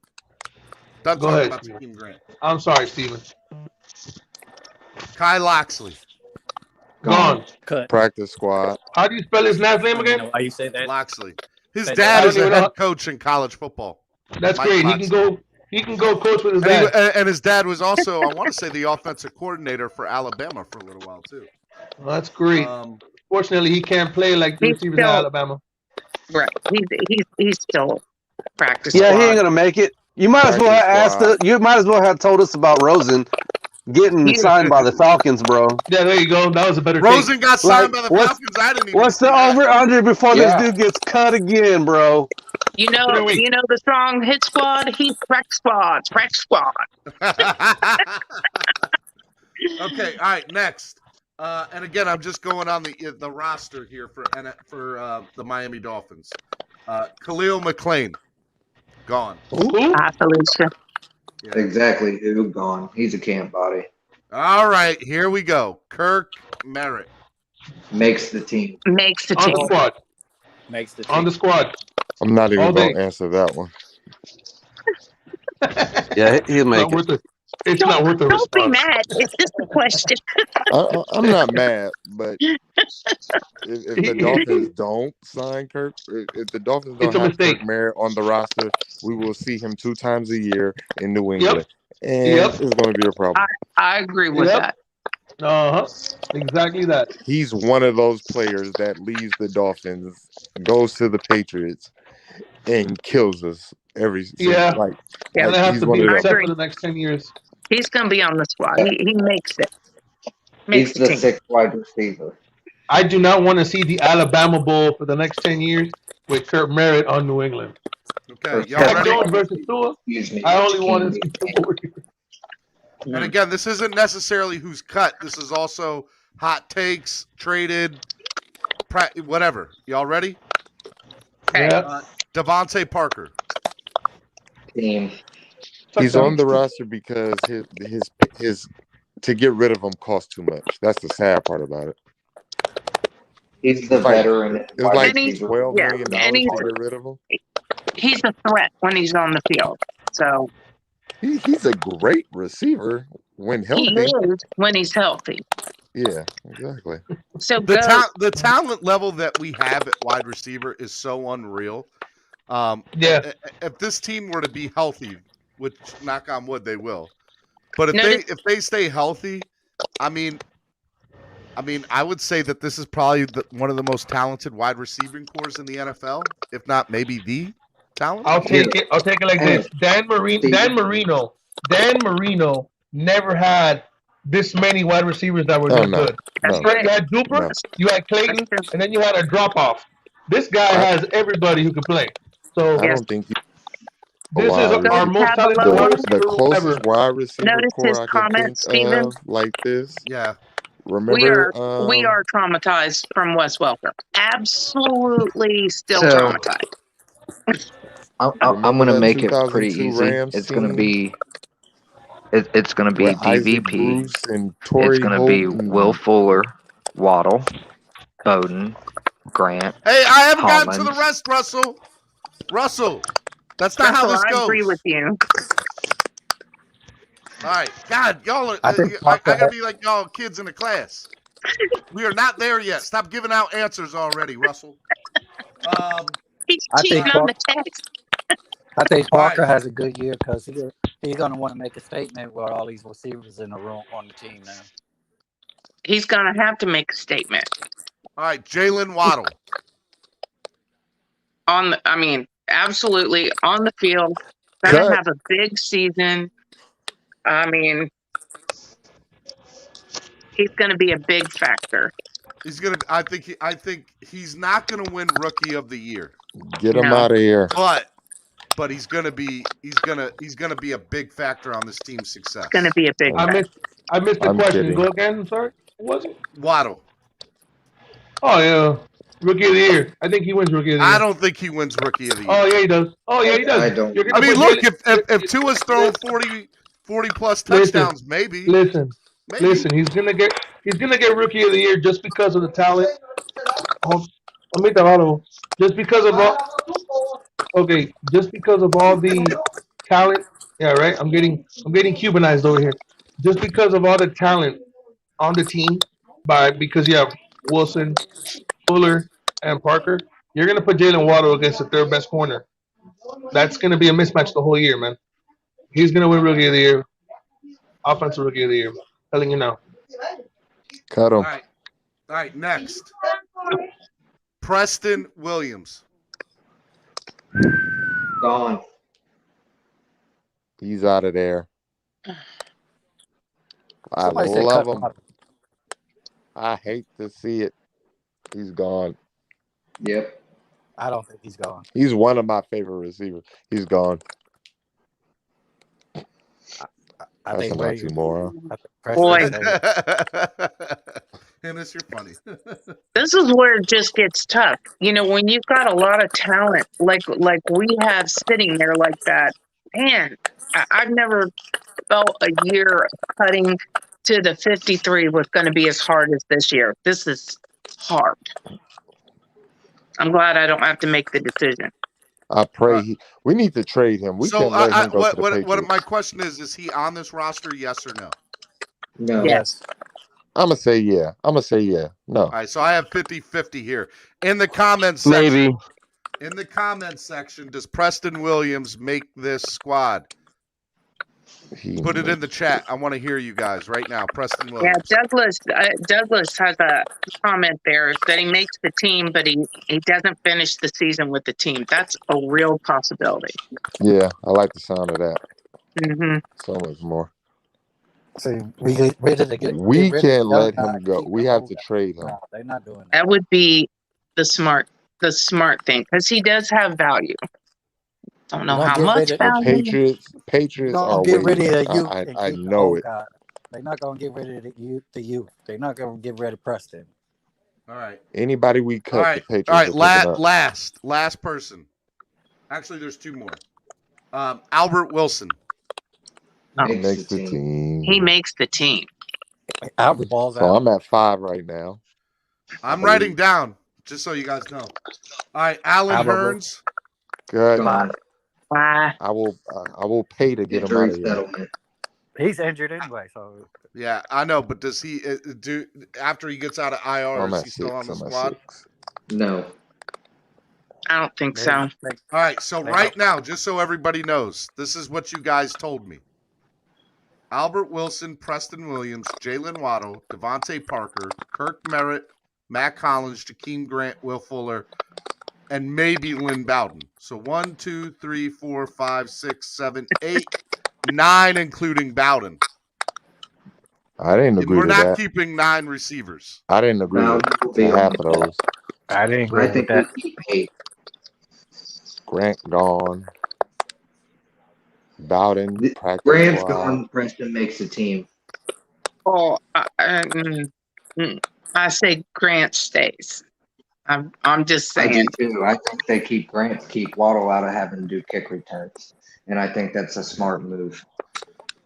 Go ahead. About Team Grant. I'm sorry, Steven. Kai Loxley. Gone. Cut. Practice squad. How do you spell his last name again? Why you say that? Loxley. His That- dad I is don't a even know. head coach in college football. That's Mike great. Loxley. He can go coach with his And, dad. and his dad was also, I want to say, the offensive coordinator for Alabama for a little while too. Well, that's great. Fortunately, he can't play like the He's receivers in still- Alabama. Right. He's still practicing. yeah, he ain't gonna make it. You might as well have asked. You might as well have told us about Rosen getting signed by the Falcons, bro. Yeah, there you go. That was a better. Rosen take. got signed by the Falcons. I didn't even. What's the over under before this dude gets cut again, bro? You know the strong hit squad. He's practice squad. Practice squad. Okay, all right, next. And again, I'm just going on the roster here for the Miami Dolphins. Khalil McClain, gone. Felicia. Exactly. Who gone? He's a camp body. All right, here we go. Kirk Merritt Makes the team. Makes the On team. the squad. Makes the On the squad. I'm not even All going day. to answer that one. Yeah, he'll make Not it. worth it. It's not worth the Don't be response. mad. It's just a question. I'm not mad, but if the Dolphins don't sign Kirk, if the Dolphins don't It's a have mistake. Kirk Merritt on the roster, we will see him 2 times a year in New England. And Yep. it's going to be a problem. I agree with that. Exactly that. He's one of those players that leaves the Dolphins, goes to the Patriots, and kills us every season. Yeah. Like Gonna have he's to one be of set those. for the next 10 years. He's going to be on the squad. He makes it. Makes He's the team. 6th wide receiver. I do not want to see the Alabama Bowl for the next 10 years with Kurt Merritt on New England. Okay, y'all Mac ready? Jones versus Tua. I only want to see Tua. And again, this isn't necessarily who's cut. This is also hot takes, traded, whatever. Y'all ready? Yeah. Devontae Parker. Team. He's on the roster because his to get rid of him costs too much. That's the sad part about it. He's the It's like- veteran. It's like And he's- $12 yeah, million and he's- to get rid of him. He's a threat when he's on the field. So He's a great receiver when he healthy. is when he's healthy. Yeah, exactly. So The talent level that we have at wide receiver is so unreal. If this team were to be healthy, which knock on wood they will, but if they stay healthy, I mean, I would say that this is probably one of the most talented wide receiving corps in the NFL, if not maybe the talent. I'll take it like this. Dan Marino never had this many wide receivers that were this good. That's right. You had Duper, you had Clayton, and then you had a drop off. This guy has everybody who can play. So I don't think this is our most talented wide the receiver closest ever. wide receiver Notice his core I can comment, think Steven. of like this. Yeah. Remember, we are traumatized from Wes Welker. Absolutely still So- traumatized. I'm going to that make it pretty 2002 easy. Rams It's going to team? be. It's going to be with Isaac DVP. Bruce and Torrey It's going to be Holt. Will Fuller, Waddle, Bowden, Grant. Hey, I haven't gotten to the Hollins. rest, Russell. Russell, that's not how this I goes. agree with you. All right, God, y'all are. I I think gotta be like y'all kids in the class. We are not there yet. Stop giving out answers already, Russell. He's I cheating think on the text. I think Parker has a good year because he's going to want to make a statement with all these receivers in the room on the team now. He's going to have to make a statement. All right, Jalen Waddle. Absolutely on the field. Going to have a big season. I mean, he's going to be a big factor. He's gonna. I think he's not gonna win Rookie of the Year. Get him out of here. But he's gonna be a big factor on this team's success. Going to be a big factor. I missed the I'm question. kidding. Go again. I'm sorry. What was it? Waddle. Oh yeah. Rookie of the year. I think he wins Rookie of the year. I don't think he wins Rookie of the Year. Oh yeah, he does. Oh yeah, he does. I don't. You're I gonna mean, put look, if Tua's thrown 40 plus touchdowns, maybe. Listen, Maybe. listen. He's gonna get Rookie of the Year just because of the talent. Just because of all. Okay, just because of all the talent. Yeah, right. I'm getting Cubanized over here. Just because of all the talent on the team, because you have Wilson, Fuller, and Parker, you're gonna put Jalen Waddle against the third best corner. That's gonna be a mismatch the whole year, man. He's gonna win Rookie of the Year, Offensive Rookie of the Year. Telling you now. Cut him. All right. Next, Preston Williams. Gone. He's out of there. I Somebody said love cut him. I hate to see it. He's gone. Yep. I don't think he's gone. He's one of my favorite receivers. He's gone. I That's think an Ray. oxymoron. Boy. Dennis, you're funny. This is where it just gets tough. When you've got a lot of talent like we have sitting there like that, man, I've never felt a year cutting to the 53 was going to be as hard as this year. This is hard. I'm glad I don't have to make the decision. I pray we need to trade him. We can't let him go to the Patriots. What my question is he on this roster, yes or no? No. Yes. I'm going to say yeah. No. All right, so I have 50-50 here. In the comments section. Maybe. In the comments section, does Preston Williams make this squad? Put it in the chat. I want to hear you guys right now. Preston Williams. Yeah, Douglas has a comment there that he makes the team, but he doesn't finish the season with the team. That's a real possibility. Yeah, I like the sound of that. Mm-hmm. So much more. See, we can't let him go. We have to trade him. No, they're not doing that. That would be the smart thing because he does have value. Don't know how much value. Patriots are get rid waiting. of the youth. I know it. God. They're not going to get rid of the youth. They're not going to get rid of Preston. All right. Anybody we cut, All right. the Patriots. All right. are Last person. Actually, there's two more. Albert Wilson. Makes the team. He makes the team. Albert balls So out. I'm at 5 right now. I'm writing down just so you guys know. All right, Alan Albert Hearns. Good. Bye. I will pay to get him out of here. He's injured anyway, so Yeah, I know, but does he do after he gets out of IR? I'm Is at he still 6. on the I'm at squad? 6. No. I don't think so. All right, so right now, just so everybody knows, this is what you guys told me. Albert Wilson, Preston Williams, Jalen Waddle, Devontae Parker, Kirk Merritt, Matt Collins, Jakeem Grant, Will Fuller, and maybe Lynn Bowden. So 1, 2, 3, 4, 5, 6, 7, 8, 9, including Bowden. I didn't agree We're to not that. keeping 9 receivers. I didn't agree to half of those. I didn't agree with that. We keep 8. Grant gone. Bowden, practice Grant's squad. gone. Preston makes the team. Oh, I say Grant stays. I'm just I do saying. too. I think they keep Waddle out of having to do kick returns, and I think that's a smart move.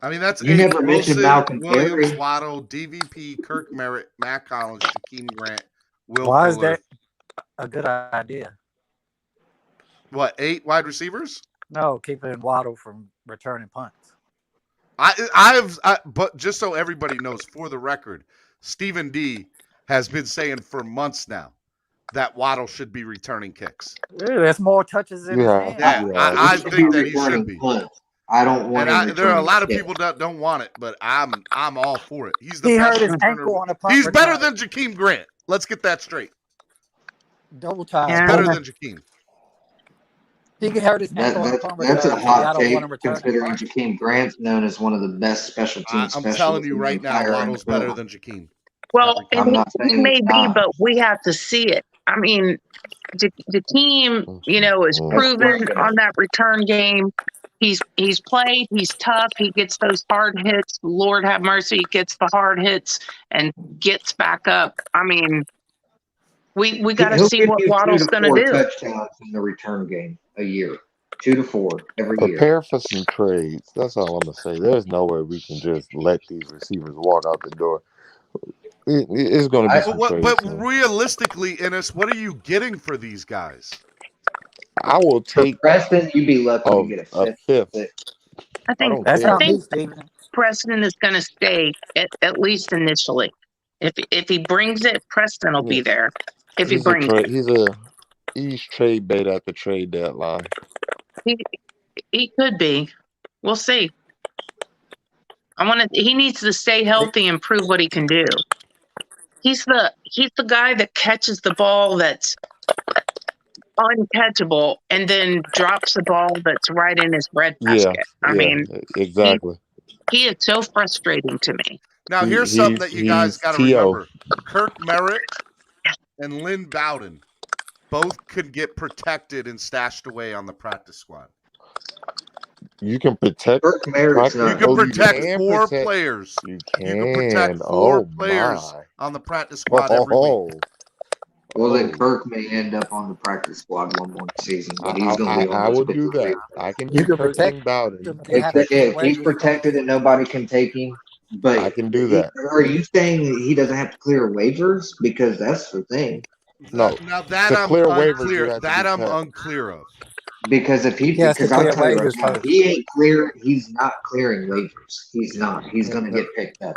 I mean, that's You never mentioned Malcolm Williams, Perry. Waddle, DVP, Kirk Merritt, Matt Collins, Jakeem Grant, Will Why is Fuller. that a good idea? What, 8 wide receivers? No, keeping Waddle from returning punts. But just so everybody knows, for the record, Stephen D has been saying for months now that Waddle should be returning kicks. There's more touches in his hand. Yeah, I think that he should be. I don't want him. There are a lot of returning people that don't want it, but I'm all for it. He's the He best hurt his returner. ankle on a punt He's return. better than Jakeem Grant. Let's get that straight. Double time. He's better than Jakeem. He could hurt his ankle on a punt return. That's a I hot don't take, want him returning. considering Jakeem Grant's known as one of the best special teams. I'm telling you right now, Waddle's better than Jakeem. Well, I'm not he saying may it's be, not. but we have to see it. I mean, the team, is proven on that return game. He's played. He's tough. He gets those hard hits. Lord have mercy, he gets the hard hits and gets back up. I mean, We got to He'll see give what you 2 Waddle's to going to 4 do. touchdowns in the return game a year. 2 to 4 every year. Prepare for some trades. That's all I'm gonna say. There's no way we can just let these receivers walk out the door. It's gonna be some trades. But soon. realistically, Ennis, what are you getting for these guys? I will take Preston. You'd be lucky to get a fifth. I think don't care. Preston is going to stay at least initially. If he brings it, Preston will be there. If he brings it, He's trade bait at the trade deadline. he could be. We'll see. He needs to stay healthy and prove what he can do. He's the guy that catches the ball that's uncatchable and then drops the ball that's right in his breadbasket. I mean, exactly. He is so frustrating to me. Now, here's something that you guys got to remember. Kirk Merritt and Lynn Bowden both could get protected and stashed away on the practice squad. You can protect. Kirk Merritt's You can protect four players. You can protect four players on the practice squad every week. Well, then Kirk may end up on the practice squad one more season, but he's going to be on I would do that. I can do Kirk and Bowden. If he's protected and nobody can take him, but I can do that. Are you saying he doesn't have to clear waivers? Because that's the thing. No. Now that I'm unclear. That I'm unclear of. Because if because I'll tell you right now, he ain't clear. He's not clearing waivers. He's not. He's going to get picked up.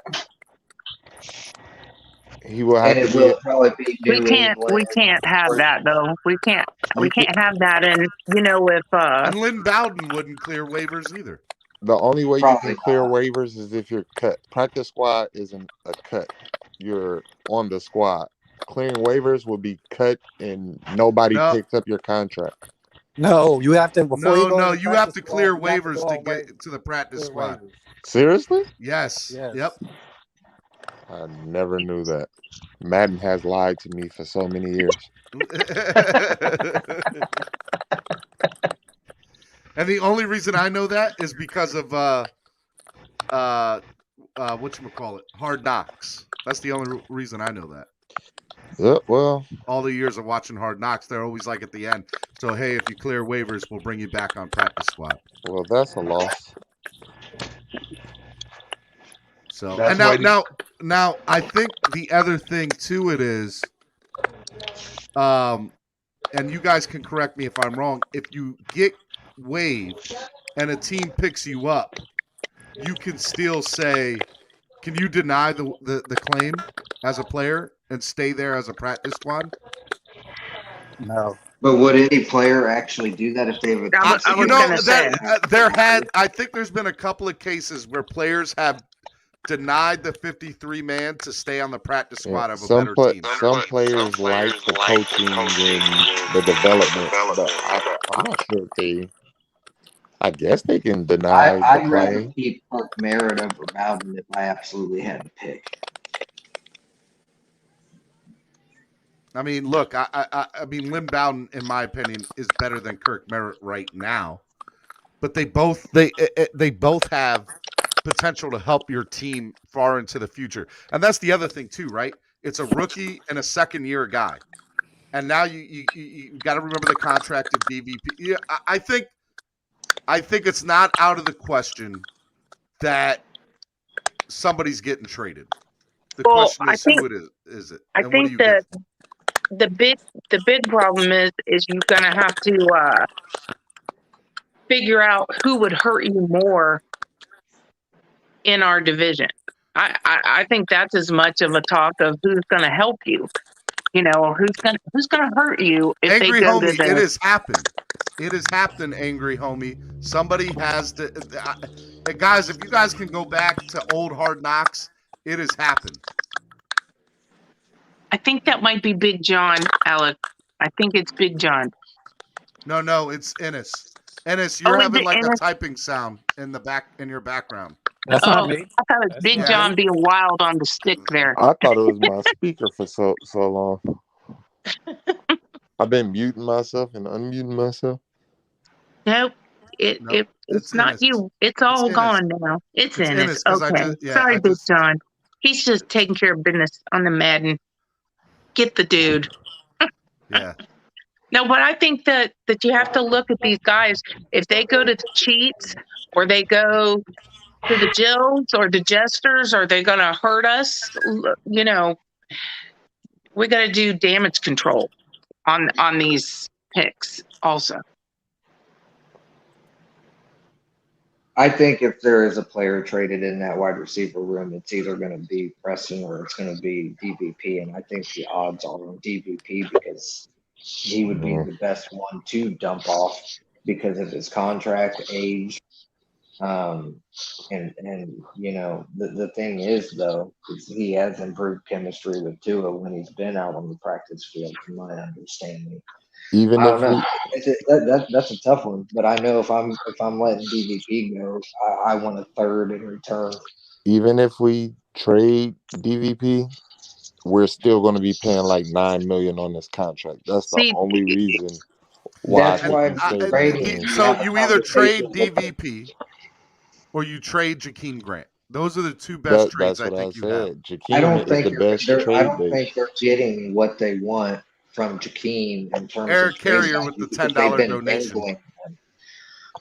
He will have to will probably be. We can't have that though. We can't have that. And if and Lynn Bowden wouldn't clear waivers either. The only way you can clear waivers is if you're cut. Practice squad isn't a cut. You're on the squad. Clearing waivers will be cut and nobody picks up your contract. No, you have to. You have to clear waivers to get to the practice squad. Seriously? Yes. Yep. I never knew that. Madden has lied to me for so many years. And the only reason I know that is because of whatchamacallit, Hard Knocks. That's the only reason I know that. Yeah, well, all the years of watching Hard Knocks, they're always like at the end. So hey, if you clear waivers, we'll bring you back on practice squad. Well, that's a loss. So and now I think the other thing to it is, and you guys can correct me if I'm wrong. If you get waived and a team picks you up, you can still say, can you deny the claim as a player and stay there as a practice squad? No. But would any player actually do that if they have I think there's been a couple of cases where players have denied the 53 man to stay on the practice squad of a better team. Some players like the coaching and the development, but I'm not sure if they. I guess they can deny the I'd rather claim. keep Kirk Merritt over Bowden if I absolutely had to pick. I mean, look, I mean, Lynn Bowden, in my opinion, is better than Kirk Merritt right now, but they both have potential to help your team far into the future, and that's the other thing too, right? It's a rookie and a second-year guy, and now you got to remember the contract of DVP. Yeah, I think it's not out of the question that somebody's getting traded. The question is who it is it? I think that the big problem is you're going to have to figure out who would hurt you more in our division. I think that's as much of a talk of who's going to help you. Who's going to hurt you if Angry they go homie, to it has happened. It has happened, angry homie. Somebody has to. Guys, if you guys can go back to old Hard Knocks, it has happened. I think that might be Big John, Alec. I think it's Big John. No, it's Ennis. Ennis, you're having like a typing sound in your background. That's not me. I thought it was Big John being wild on the stick there. I thought it was my speaker for so long. I've been muting myself and unmuting myself. Nope. It's not Ennis. You. It's all gone now. It's Ennis. Okay. Sorry, Big John. He's just taking care of business on the Madden. Get the dude. Yeah. No, but I think that you have to look at these guys. If they go to the cheats or they go to the Jills or the Jesters, are they going to hurt us? You know, we got to do damage control on these picks also. I think if there is a player traded in that wide receiver room, it's either going to be Preston or it's going to be DVP. And I think the odds are on DVP because he would be the best one to dump off because of his contract, age. And you know, the thing is, though, is he has improved chemistry with Tua when he's been out on the practice field, from my understanding. Even I don't if know. That's a tough one, but I know if I'm letting DVP go, I want a third in return. even if we trade DVP, we're still going to be paying like $9 million on this contract. That's the only reason why That's why I'm trading. So you either trade DVP or you trade Jakeem Grant. Those are the two best trades that's I what think I you have. said. I don't Jakeem is think the best I trade don't bait. think they're getting what they want from Jakeem in terms Eric of Carrier with the $10 donation.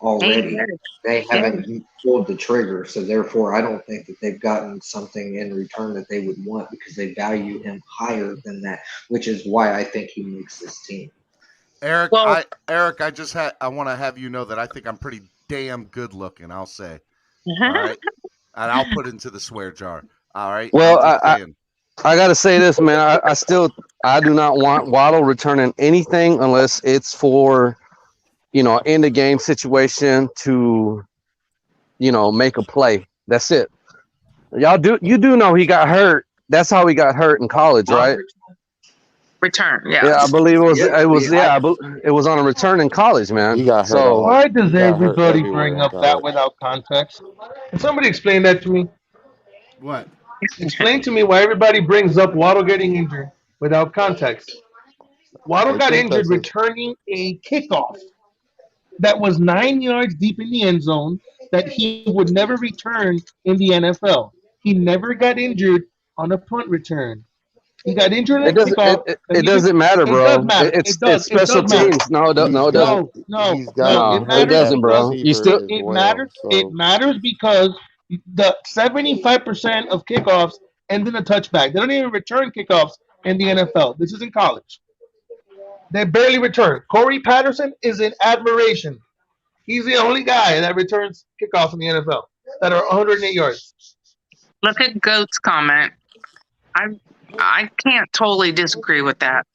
Already, Amen. they haven't pulled the trigger, so therefore, I don't think that they've gotten something in return that they would want because they value him higher than that, which is why I think he makes this team. Eric, I want to have you know that I think I'm pretty damn good looking. I'll say, all right, and I'll put it into the swear jar. All right. Well, I got to say this, man. I do not want Waddle returning anything unless it's for, in the game situation to, make a play. That's it. You do know he got hurt. That's how he got hurt in college, right? Return, yeah. Yeah, I believe it was on a return in college, man. He got hurt. So why does everybody bring up that without context? Can somebody explain that to me? What? Explain to me why everybody brings up Waddle getting injured without context. Waddle got injured returning a kickoff that was 9 yards deep in the end zone that he would never return in the NFL. He never got injured on a punt return. He got injured on a kickoff. It doesn't matter, bro. It does matter. It's special teams. No, it doesn't. No, it matters, it doesn't, bro. You still it matters. It matters because the 75% of kickoffs end in a touchback. They don't even return kickoffs in the NFL. This is in college. They barely return. Corey Patterson is an admiration. He's the only guy that returns kickoffs in the NFL that are 108 yards. Look at Goat's comment. I can't totally disagree with that.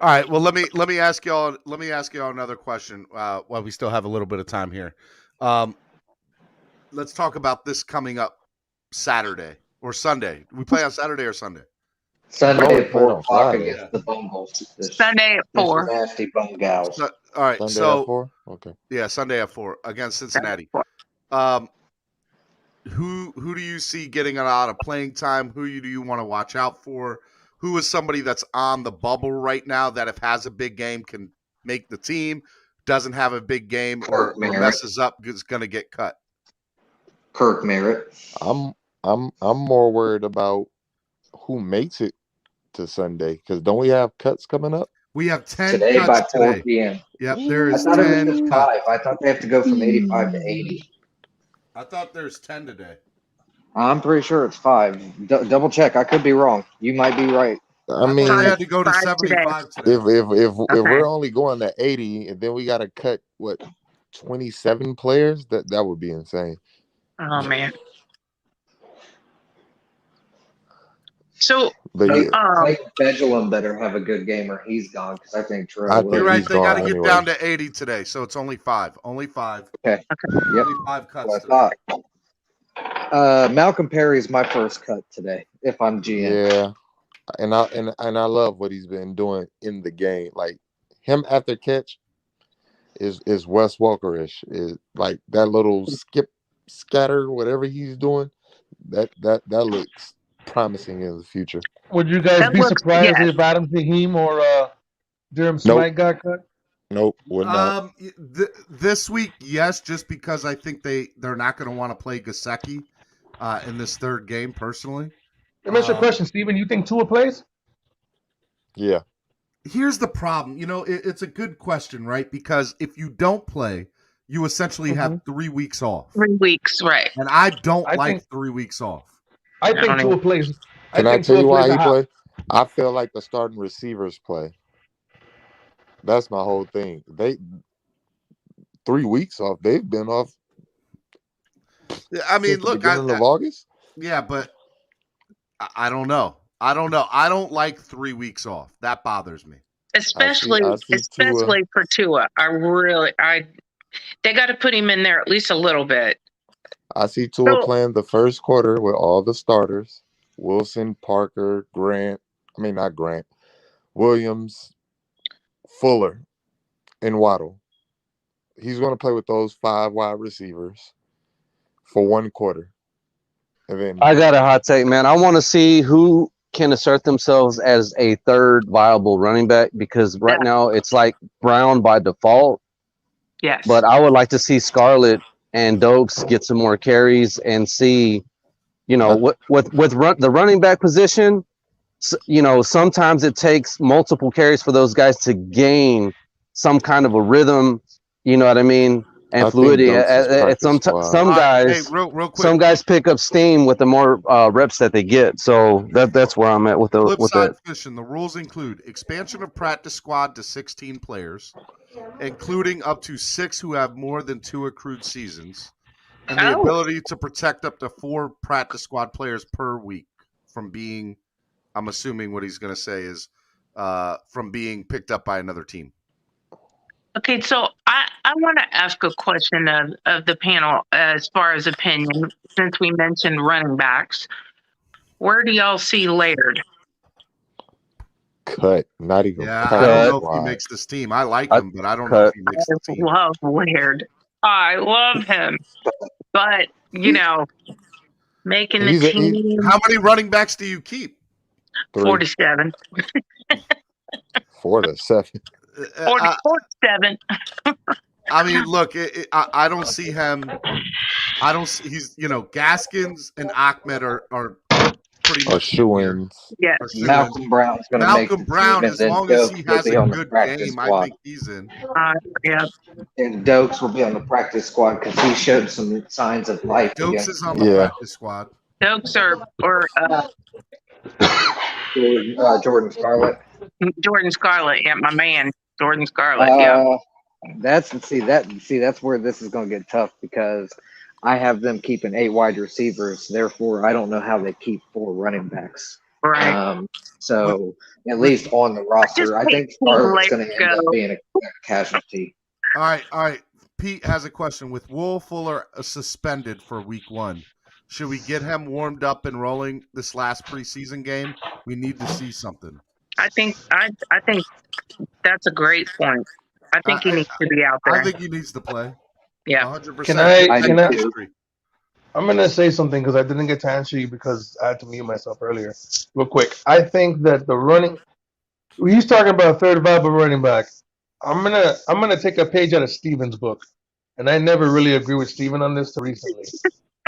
All right. Well, let me ask y'all another question while we still have a little bit of time here. Let's talk about this coming up Saturday or Sunday. We play on Saturday or Sunday? Sunday at 4 o'clock against the Bungles. Sunday at 4. Nasty Bungals. All right. Sunday at 4? Okay. Yeah, Sunday at 4 against Cincinnati. Who do you see getting a lot of playing time? Who do you want to watch out for? Who is somebody that's on the bubble right now that if has a big game can make the team, doesn't have a big game or messes up is going to get cut? Kirk Merritt. I'm more worried about who makes it to Sunday because don't we have cuts coming up? We have 10 today cuts by 4 today. p.m. Yep, there is 10 I thought it was just 5. I thought they have to go from 85 to 80. I thought there's 10 today. I'm pretty sure it's 5. Double check. I could be wrong. You might be right. I mean, I had to go to 75 today. If we're only going to 80 and then we got to cut 27 players, that would be insane. Oh man. So, Clayton Benjamin better have a good game or he's gone because I think Terrell. You're right. They got to get down to 80 today, so it's only 5. Only 5. Okay. Yep. Only 5 cuts today. Malcolm Perry's my first cut today. If I'm GM. Yeah, and I love what he's been doing in the game. Like him after catch is Wes Welker-ish. Is like that little skip scatter, whatever he's doing. That looks promising in the future. Would you guys be surprised if Adam Fahim or Durham Smythe got cut? Nope, would not. This week, yes, just because I think they're not going to want to play Gesicki in this third game personally. Let me ask you a question, Steven. You think Tua plays? Yeah. Here's the problem. It's a good question, right? Because if you don't play, you essentially have 3 weeks off. 3 weeks, right? And I don't I like think- 3 weeks off. I think Tua plays. Can I think tell Tua you why plays he a half. play? I feel like the starting receivers play. That's my whole thing. 3 weeks off. They've been off. I mean, since the look, beginning of August. Yeah, but I don't know. I don't like 3 weeks off. That bothers me. Especially for Tua. They got to put him in there at least a little bit. I see Tua playing the first quarter with all the starters: Wilson, Parker, Williams, Fuller, and Waddle. He's going to play with those 5 wide receivers for 1 quarter. And then I got a hot take, man. I want to see who can assert themselves as a third viable running back, because right now it's like Brown by default. Yes. But I would like to see Scarlett and Dokes get some more carries and see, with the running back position, sometimes it takes multiple carries for those guys to gain some kind of a rhythm, you know what I mean? And fluidity. Some guys, real quick. some guys pick up steam with the more reps that they get. So that's where I'm at with Flip side that. fishing. The rules include expansion of practice squad to 16 players, including up to 6 who have more than 2 accrued seasons, and the ability to protect up to 4 practice squad players per week from being, I'm assuming what he's going to say is, from being picked up by another team. Okay, so I want to ask a question of the panel as far as opinion, since we mentioned running backs. Where do y'all see Laird? Cut. Not even Yeah, cut. I don't know if he makes this team. I like him, but I don't know if he makes the team. I love Laird. I love him. But, making the team. How many running backs do you keep? 47. 47. 47. I mean, look, I don't see him. He's, Gaskins and Ahmed are pretty much shoo-ins. Yes. Malcolm Brown's going to make the Brown, team, as and then long as Dokes he will has be a on the good practice game, I squad. think he's in. Yeah. And Dokes will be on the practice squad because he showed some signs of life. Dokes is on the practice squad. Dokes or Jordan Scarlett. Jordan Scarlett, yeah, my man, Jordan Scarlett, yeah. That's where this is going to get tough, because I have them keeping 8 wide receivers. Therefore, I don't know how they keep 4 running backs. Right. So at least on the roster, I think Scarlett's going to end up being a casualty. All right. Pete has a question. With Will Fuller suspended for week 1, should we get him warmed up and rolling this last preseason game? We need to see something. I think that's a great point. I think he needs to be out there. I think he needs to play. Yeah. 100%. I'm going to say something because I didn't get to answer you because I had to mute myself earlier. Real quick. I think that he's talking about a third viable running back. I'm gonna take a page out of Steven's book. And I never really agree with Steven on this recently.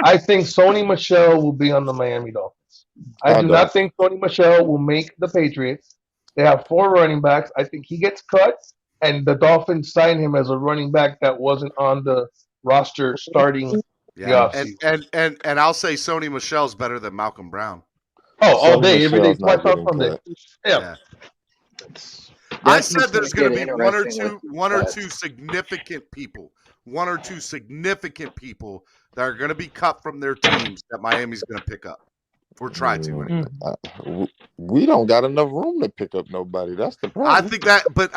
I think Sony Michel will be on the Miami Dolphins. I do not think Sony Michel will make the Patriots. They have 4 running backs. I think he gets cut, and the Dolphins sign him as a running back that wasn't on the roster starting the offseason. And I'll say Sony Michel's better than Malcolm Brown. Oh, all day, every day, twice on Sunday. Yeah. I said there's going to be one or two significant people that are going to be cut from their teams that Miami's going to pick up, or try to anyway. We don't got enough room to pick up nobody. That's the problem. I think that, but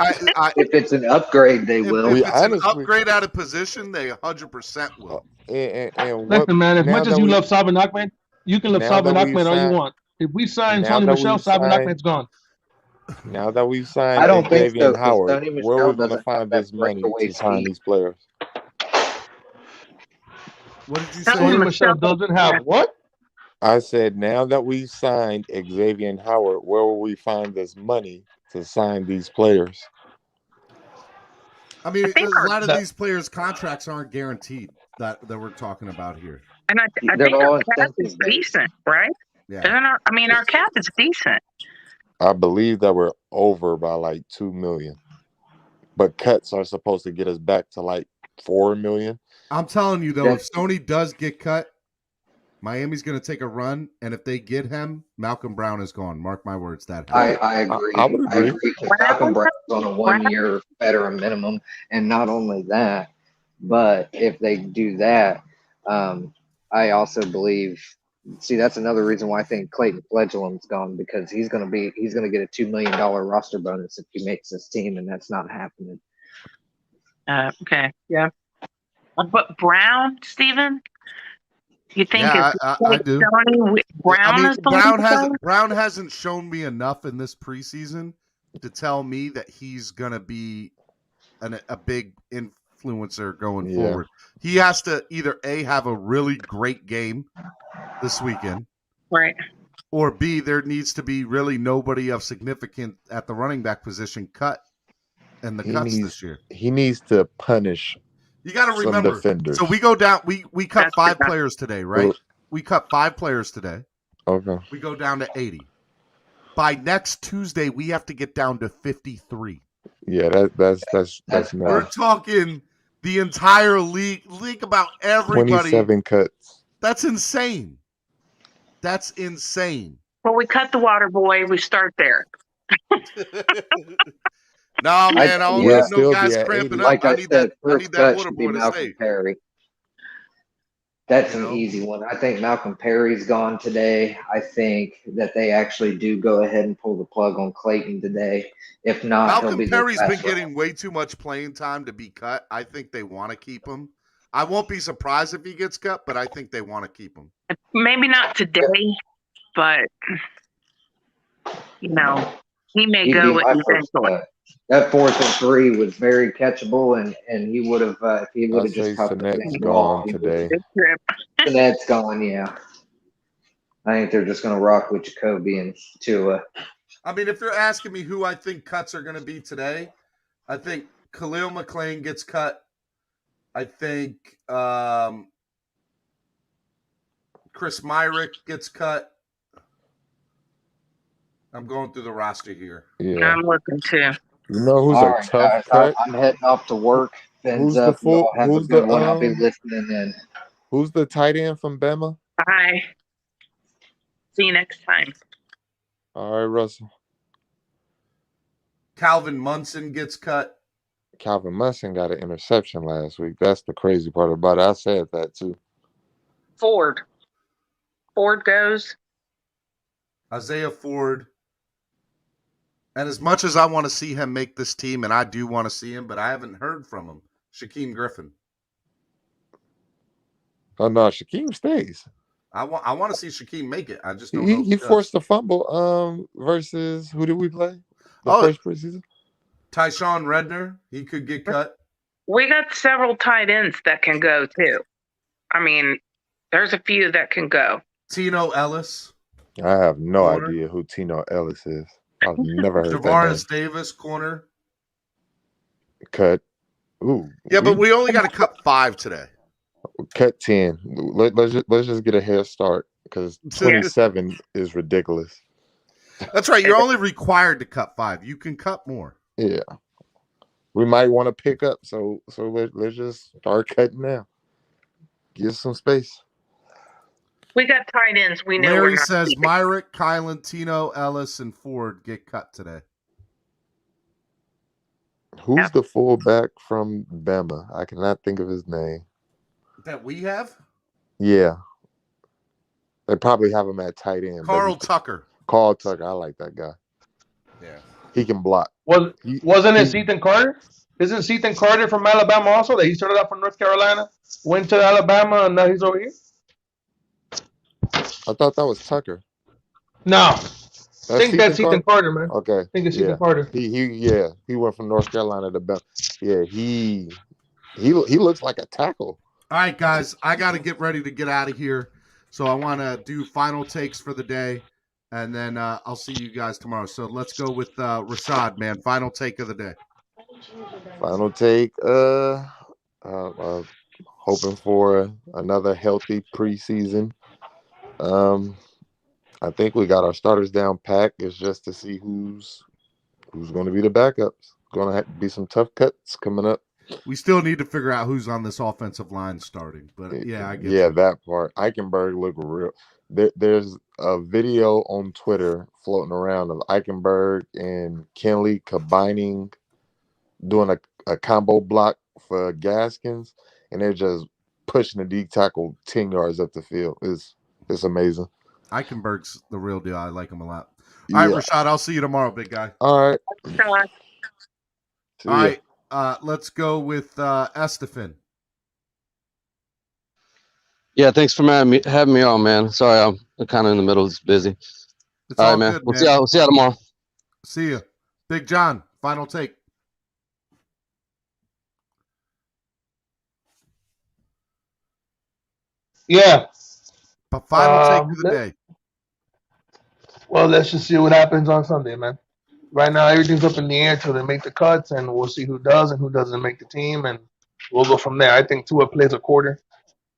if it's an upgrade, they will. If it's an upgrade out of position, they 100% will. Listen, man, as much as you love Sabin Ahmed, you can love Sabin Ahmed all you want. If we sign Sony Michel, Sabin Ahmed's gone. Now that we've signed I don't think Xavier so, Howard, where are we going to find this money to sign these players? What did you say? Sony Michel doesn't have what? I said, now that we've signed Xavier Howard, where will we find this money to sign these players? I mean, a lot of these players' contracts aren't guaranteed that we're talking about here. And I think our pass is decent, right? Yeah. Our cap is decent. I believe that we're over by like 2 million, but cuts are supposed to get us back to like 4 million. I'm telling you though, if Stoney does get cut, Miami's going to take a run, and if they get him, Malcolm Brown is gone. Mark my words. That I agree. I would agree. Because Malcolm Brown's on a 1-year veteran minimum, and not only that, but if they do that, I also believe. See, that's another reason why I think Clayton Fledglam's gone, because he's going to get a $2 million roster bonus if he makes this team, and that's not happening. Okay, yeah. But Brown, Steven? You think? Yeah, I do. Brown Brown hasn't shown me enough in this preseason to tell me that he's gonna be a big influencer going forward. He has to either A, have a really great game this weekend, right, or B, there needs to be really nobody of significance at the running back position cut in the cuts this year. He needs to punish. You got to remember. Defenders. So we go down. We cut 5 players today, right? We cut 5 players today. Okay. We go down to 80. By next Tuesday, we have to get down to 53. Yeah, that's We're talking the entire league about everybody. 27 cuts. That's insane. That's insane. Well, we cut the water boy. We start there. No, man, I don't let no guys cramping up. Like I said, first cut should be Malcolm Perry. That's an easy one. I think Malcolm Perry's gone today. I think that they actually do go ahead and pull the plug on Clayton today. If not, Malcolm Perry's been getting way too much playing time to be cut. I think they want to keep him. I won't be surprised if he gets cut, but I think they want to keep him. Maybe not today, but he may go eventually. That 4th and 3 was very catchable, and he would have if he would have just cut the gone today. That's gone, yeah. I think they're just going to rock with Jacoby and Tua. I mean, if they're asking me who I think cuts are going to be today, I think Khalil McLean gets cut. I think Chris Myrick gets cut. I'm going through the roster here. Yeah. I'm looking too. You know who's a tough cut? I'm heading off to work. Who's the full? Who's the one? I'll be listening in. Who's the tight end from Bama? Bye. See you next time. All right, Russell. Calvin Munson gets cut. Calvin Munson got an interception last week. That's the crazy part about it. I said that too. Ford goes. Isaiah Ford. And as much as I want to see him make this team, and I do want to see him, but I haven't heard from him, Shaquem Griffin. Oh no, Shaquem stays. I want to see Shaquem make it. I just don't know. He forced the fumble. Versus who did we play? First preseason. Tyshawn Redner. He could get cut. We got several tight ends that can go too. I mean, there's a few that can go. Tino Ellis. I have no idea who Tino Ellis is. I've never heard Javaris Davis, corner. Cut. Ooh. Yeah, but we only got to cut 5 today. Cut 10. Let's just get a head start because 27 is ridiculous. That's right. You're only required to cut 5. You can cut more. Yeah. We might want to pick up, so let's just start cutting now. Give some space. We got tight ends. We know. Larry says Myrick, Kylan, Tino, Ellis, and Ford get cut today. Who's the fullback from Bama? I cannot think of his name. That we have? Yeah. They probably have him at tight end. Carl Tucker. Carl Tucker. I like that guy. Yeah. He can block. Wasn't it Ethan Carter? Isn't Ethan Carter from Alabama also? That he started out from North Carolina, went to Alabama, and now he's over here? I thought that was Tucker. No. I think that's Ethan Carter, man. Okay. I think it's Ethan Carter. He went from North Carolina to Bama. Yeah, he looks like a tackle. All right, guys, I got to get ready to get out of here. So I want to do final takes for the day, and then I'll see you guys tomorrow. So let's go with Rashad, man. Final take of the day. Final take. Hoping for another healthy preseason. I think we got our starters down pat. It's just to see who's going to be the backups. Going to be some tough cuts coming up. We still need to figure out who's on this offensive line starting. But yeah, I get you. That part. Eichenberg look real. There's a video on Twitter floating around of Eichenberg and Kenley combining, doing a combo block for Gaskins, and they're just pushing the D tackle 10 yards up the field. It's amazing. Eichenberg's the real deal. I like him a lot. All right, Rashad, I'll see you tomorrow, big guy. All right. All right. Let's go with Estefan. Yeah, thanks for having me on, man. Sorry, I'm kind of in the middle. It's busy. All right, man. Good, we'll see you tomorrow. See you. Big John, final take. Yeah. Final take of the day. Well, let's just see what happens on Sunday, man. Right now, everything's up in the air till they make the cuts, and we'll see who does and who doesn't make the team, and we'll go from there. I think Tua plays a quarter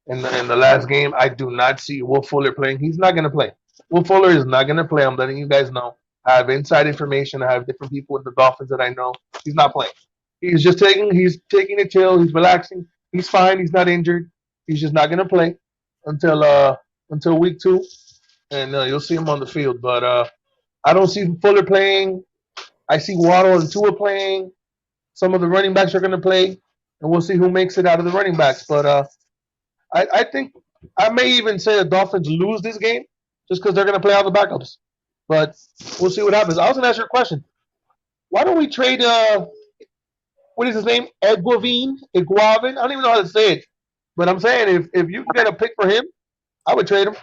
in the last game. I do not see Will Fuller playing. He's not going to play. Will Fuller is not going to play. I'm letting you guys know. I have inside information. I have different people in the Dolphins that I know. He's not playing. He's taking a chill. He's relaxing. He's fine. He's not injured. He's just not going to play until week 2, and you'll see him on the field. But I don't see Fuller playing. I see Waddle and Tua playing. Some of the running backs are going to play, and we'll see who makes it out of the running backs. But I think I may even say the Dolphins lose this game just because they're going to play all the backups. But we'll see what happens. I was going to ask you a question. Why don't we trade what is his name? Iguavin? I don't even know how to say it. But I'm saying if you can get a pick for him, I would trade him.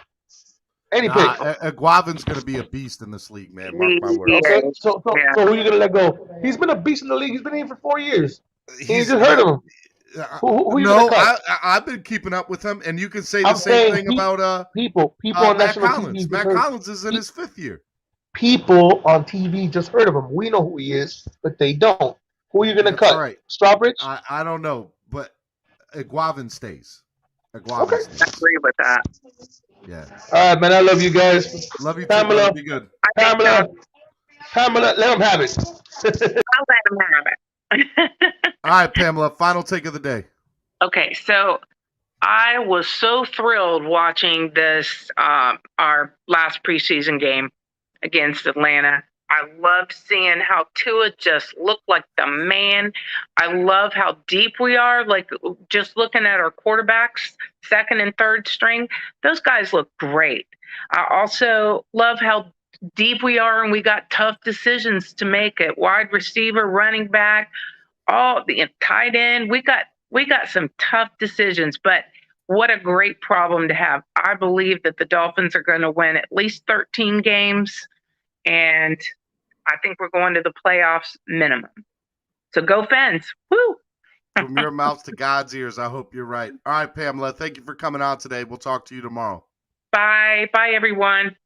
Any pick. Iguavin's going to be a beast in this league, man. Mark my words. Okay, so who are you going to let go? He's been a beast in the league. He's been in for 4 years. You just heard of him. Who no, I've been keeping up with him, and you can say the same thing about people on Matt national Collins. TV. Matt Collins is in his 5th year. People on TV just heard of him. We know who he is, but they don't. Who are you going to cut? Right. Strawbridge? I don't know, but Iguavin stays. Okay. I agree with that. Yeah. All right, man. I love you guys. Love you, Pamela. Be good. Pamela, let him have it. I'll let him have it. All right, Pamela. Final take of the day. Okay, so I was so thrilled watching this, our last preseason game against Atlanta. I loved seeing how Tua just looked like the man. I love how deep we are. Like, just looking at our quarterbacks, 2nd and 3rd string, those guys look great. I also love how deep we are, and we got tough decisions to make at wide receiver, running back, all the tight end. We got some tough decisions, but what a great problem to have. I believe that the Dolphins are going to win at least 13 games, and I think we're going to the playoffs minimum. So go Fins. Woo! From your mouth to God's ears, I hope you're right. All right, Pamela, thank you for coming on today. We'll talk to you tomorrow. Bye. Bye, everyone.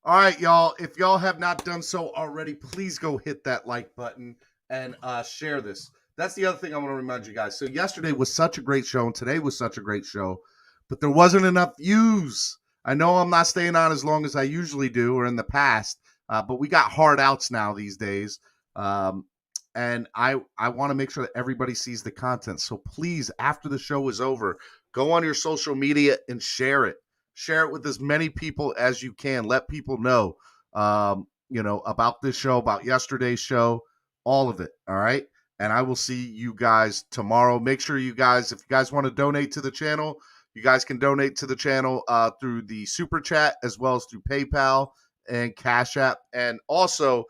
All right, y'all. If y'all have not done so already, please go hit that like button and share this. That's the other thing I want to remind you guys. So yesterday was such a great show, and today was such a great show, but there wasn't enough views. I know I'm not staying on as long as I usually do or in the past, but we got hard outs now these days. And I want to make sure that everybody sees the content. So please, after the show is over, go on your social media and share it. Share it with as many people as you can. Let people know, about this show, about yesterday's show, all of it. All right. And I will see you guys tomorrow. Make sure you guys, if you guys want to donate to the channel, you guys can donate to the channel through the Super Chat as well as through PayPal and Cash App. And also,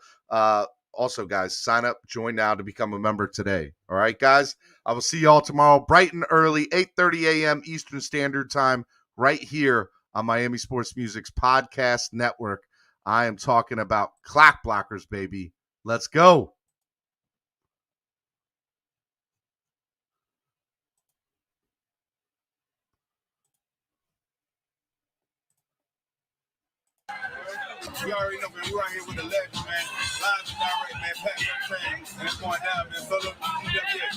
guys, sign up, join now to become a member today. All right, guys? I will see y'all tomorrow bright and early, 8:30 a.m. Eastern Standard Time, right here on Miami Sports Music's podcast network. I am talking about clock blockers, baby. Let's go. You already know, man. We're right here with the legend, man. Live and direct, man. Pat Train. And it's going down, man. Solo WRs.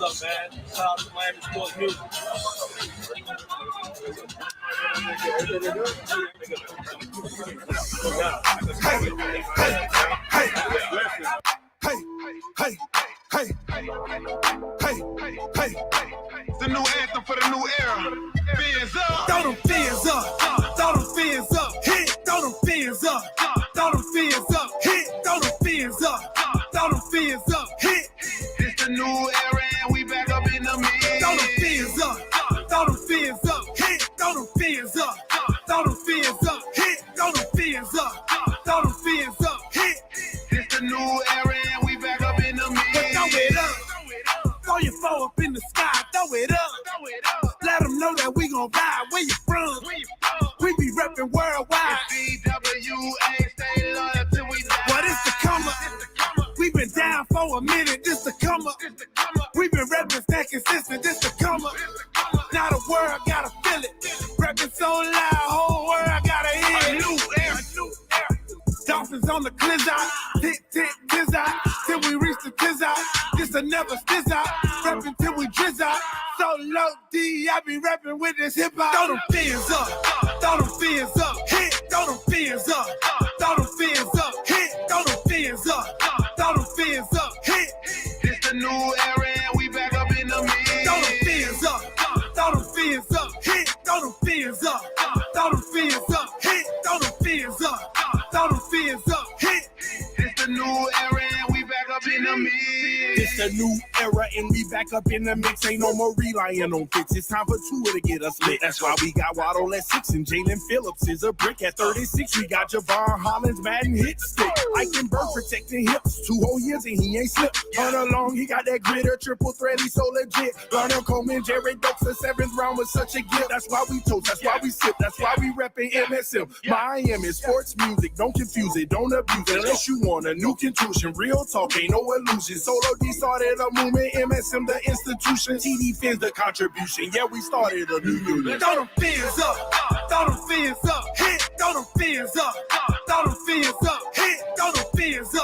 What's up, man? Shout out to Miami Sports Music. The new anthem for the new era. Fins up. Throw them fins up. Throw them fins up. Hit. Throw them fins up. Throw them fins up. Hit. Throw them fins up. Throw them fins up. Hit. It's the new era and we back up in the mix. Throw them fins up. Throw them fins up. Hit. Throw them fins up. Throw them fins up. Hit. Throw them fins up. Throw them fins up. Hit. It's the new era and we back up in the mix. Throw it up. Throw your foe up in the sky. Throw it up. Let them know that we gon' ride. Where you from? We be reppin' worldwide. BWA, stay loyal till we die. What is the come up? We been down for a minute. This the come up. We been reppin' that consistent. This the come up. Now the world gotta feel it. Reppin' so loud, whole world gotta hear it. New era. Dolphins on the cliz-out, tick, tick, tiz-out, till we reach the tiz-out. This a never stiz-out, reppin' till we drizz-out. So low D, I be reppin' with this hip-hop. Throw them fins up, throw them fins up, hit, throw them fins up, throw them fins up, hit, throw them fins up, throw them fins up, hit. It's the new era and we back up in the mix. Throw them fins up, throw them fins up, hit, throw them fins up, throw them fins up, hit, throw them fins up. Throw them fins up, hit. It's the new era and we back up in the mix. It's the new era and we back up in the mix. Ain't no more relying on fits. It's time for Tua to get us lit. That's why we got Waddle at 6 and Jalen Phillips is a brick at 36. We got Javon Hollins, Madden hit stick. Eichenberg protecting hips. 2 whole years and he ain't slipped. Run along, he got that gritter, triple threat, he's so legit. Garner Coleman, Jared Dokes, the 7th round was such a gift. That's why we toast, that's why we sip, that's why we reppin' MSM. Miami sports music, don't confuse it, don't abuse it. Unless you want a new contusion, real talk, ain't no illusion. Solo D started a movement, MSM the institution. TD Fins the contribution, yeah, we started a new unit. Throw them fins up, throw them fins up, hit, throw them fins up, throw them fins up, hit, throw them fins up.